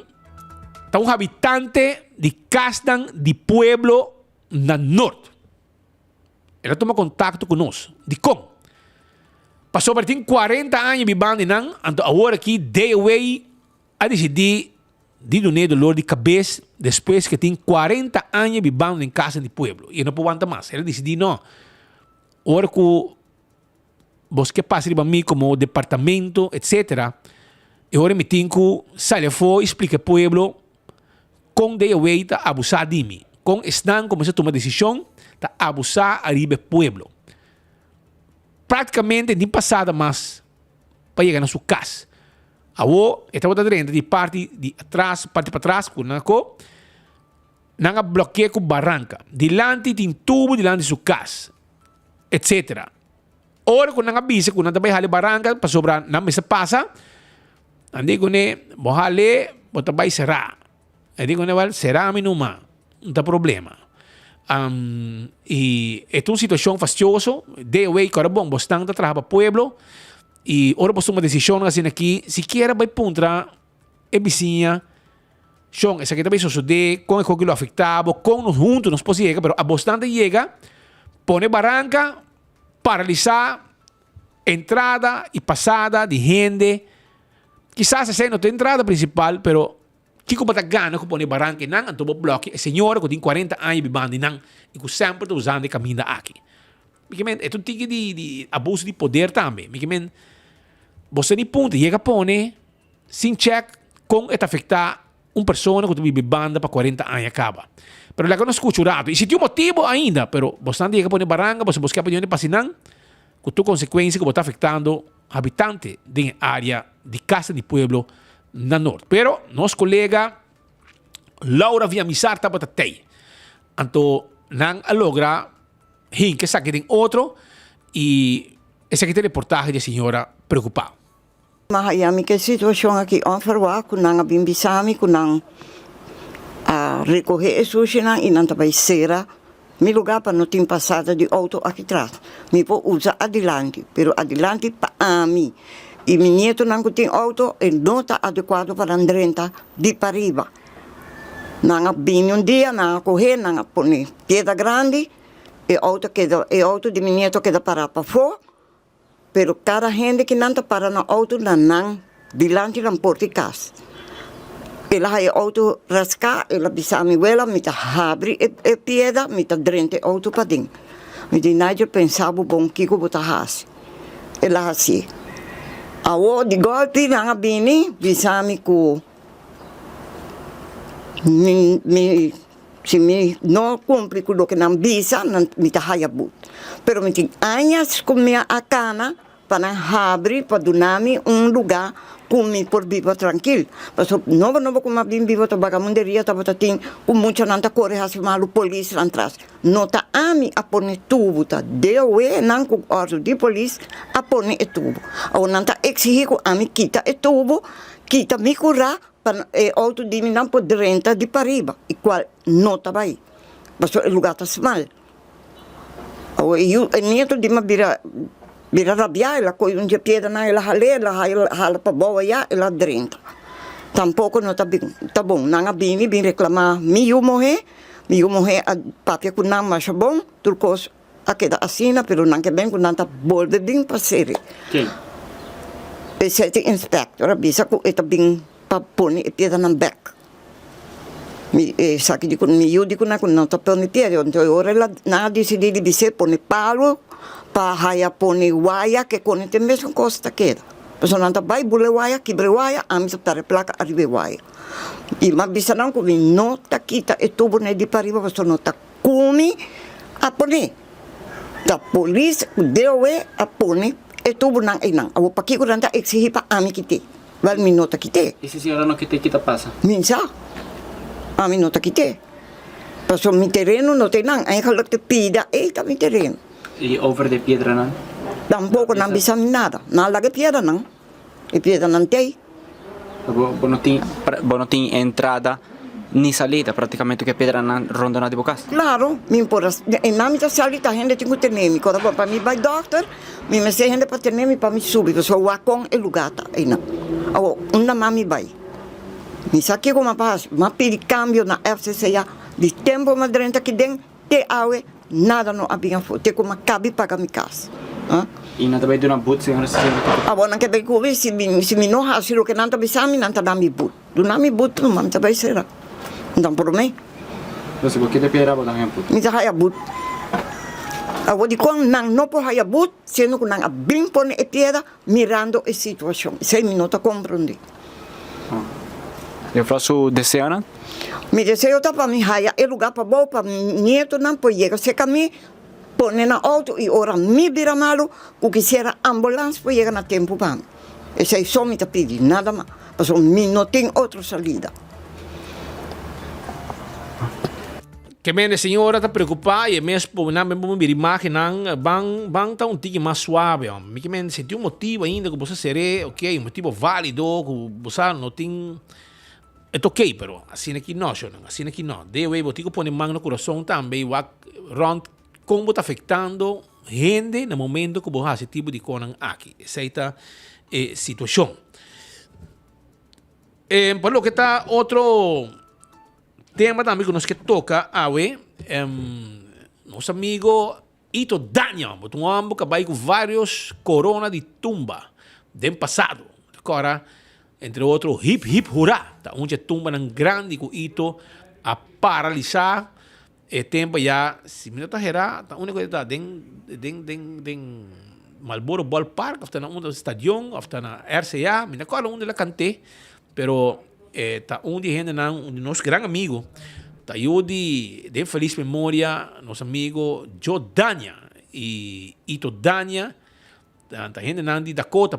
é um habitante de Castan de Pueblo na Norte. Ela toma contato conosco. De como? Passou por 40 anos vivendo em então agora aqui deu a decidir de donar dolor de cabeça depois que tem 40 anos vivendo em Castan de Pueblo. E não pode aguentar mais. Ela decidiu não. Agora que você passa para mim como departamento, etc. E agora me tenho que sair fora, explicar ao pueblo com de tá abusar de mim. Com estão começando a tomar decisão, tá abusar arriba do pueblo. Praticamente nem passada mais para chegar na sua casa. Awo, estava dentro de parte para trás, com nanga bloqueio com barranca. Dilante tem tubo dilante de sua casa, etc. Ora, quando nanga bisa, quando também hale barranca, para sobrar na mesa passa, andi ko ne, mohale, bota vai será. Andi ko ne, será minuma, não tem problema. E é uma situação fastidiosa, de hoje, cara bom, bastante trabalho para o pueblo, e ora você uma decisão assim aqui, se quer vai puntra, é vizinha, Sean, essa aqui também sucede, com o que lo afetado, com nós juntos, nós podemos chegar, mas a bastante chega, põe barranca, paralisar, entrada e passada de gente. Quizás essa não tem entrada principal, pero Kiko bata gana ko põe barranca nang anto bloque, a senhora que tem 40 anos vivendo nang e que sempre está usando o caminho aqui. Miquemen, é um tipo de abuso de poder também. Miquemen, você nem ponto, chega a pôr, sem check, com é afetar uma pessoa que vive banda para 40 anos acaba. Pero lá que não escuto rato. E se tem um motivo ainda, pero você não chega a pôr barranca, você busca para onde passinang, com tua consequência que você está afetando habitante da área de Casa de Pueblo na Norte. Pero nosso colega Laura Villamizar está para tei. Então, não logra que saque tem outro e essa aqui tem reportagem da senhora preocupada. Mahayami que situação aqui onverwacht kunang bimbisami kunang recorrer sushi nang inantabay sera mi lugar para não ter passada de auto aqui atrás. Mi po usa adelante, pero adelante para mim. E meu neto não tem auto e não está adequado para andar de para riba. Não bem um dia, não correr, não põe pedra grande, e auto de meu neto queda para fora. Pero cada gente que não está para no auto não delante não porta casa. Ela hai auto rascar, ela bisa mi wela, mi ta habri e pieda, mi ta drente auto para dentro. Me di Nigel pensava bom que botar hasi. Ela assim. Awo de golpe na bini, bisami ko se me não cumpre com o que não bisa, não me tá hayabut. Pero me tem anos com minha acana para abrir para dar-me lugar kumi por vivo tranquilo. Paso nova como bem vivo to bagamunderia ta botatin com muita nanta corre hasi malu polícia atrás. Nota ami a pone tubo ta deu nan com ordem de polícia a pone e tubo. Ou nanta exigir com ami kita e tubo, kita me curar para auto di mi não pode renta de pariba e qual nota vai. Paso o lugar tá mal. Ou eu nieto de ma bira rabia, ela coi dia pieda na ela hala para boa ya ela drenta. Tampouco não tá bom, nanga bini bin reclamar miu morrer a papia com não mais bom, turcos a queda assina, pero não que bem com nanta bolde bin passer. Quem? Esse inspector bisa ko eta bin paponi e pieda na back. Sa che dico miu dico na con nota per mi piede, ora ela na decidi di bise pone palo pa haya poni waya que con este mesmo costa queda. Pues não tá vai bule waya, kibre waya, ami saptare placa arrive waya. E ma bisa não com nota kita e tubo ne di pariba, pues nota kumi a poni. Da polícia deu a poni e tubo nang inang. Awo paki ko nanta exigir pa ami kiti. Val mi nota kiti. E se senhora não kita passa? Minsa. Ami nota kiti. Paso mi terreno no te nang, ai halak te pida e ta mi terreno. E over de piedra não? Tampouco não bisa nada. Nada que piedra não. E piedra não tem. Não tem entrada nem salida, praticamente que piedra não ronda na de bocas. Claro, me importa. E na minha salita a gente tem que ter nome. Quando para mim vai doctor, me sei gente para ter nome para me subir. Porque o acon é lugar tá aí não. Uma mami vai. Me sabe como faz? Mas pedi cambio na FCC já. De tempo madrenta que den te awe. Nada não havia foto, como cabe para minha casa. E não também de uma boot, senhora? Agora não quer ver que se me não faz o que não está pensando, não está dando boot. Do não me boot, não está bem será. Então por mim. Você porque de piedra botar em boot? Me está aí boot. Agora de quando não pode aí boot, sendo que não bem põe a piedra mirando a situação. 6 minutos compreender. Eu faço desejo, me desejo para mim haya é lugar para bom para nieto não pode chegar se caminho põe na auto e ora me vira malo o que será ambulância para chegar na tempo para mim. Esse é só me tá pedindo nada mais, porque me não tem outra salida. Que a senhora está preocupada e mesmo na mesmo me imagem bang tá tique mais suave, me que se tem motivo ainda que você será, ok, motivo válido que você não tem. É ok, pero assim aqui não, assim aqui não. Deve botico pôr mão no coração também, como está afetando gente no momento que você esse tipo de coisa aqui. Essa é a situação. Por lo que está outro tema também que nós que toca, nosso amigo Ito Daniel, um homem que vai com vários corona de tumba do passado. Agora, entre outros, hip hurrah, tá onde tumba nang grande com Ito a paralisar e tempo já se me não tá tá única coisa den Marlboro Ballpark, after na um stadion, after na RCA, me não qual onde ela cante, pero tá onde gente não nosso grande amigo, tá eu de feliz memória nosso amigo Joe Dania e Ito Dania, tá gente não de Dakota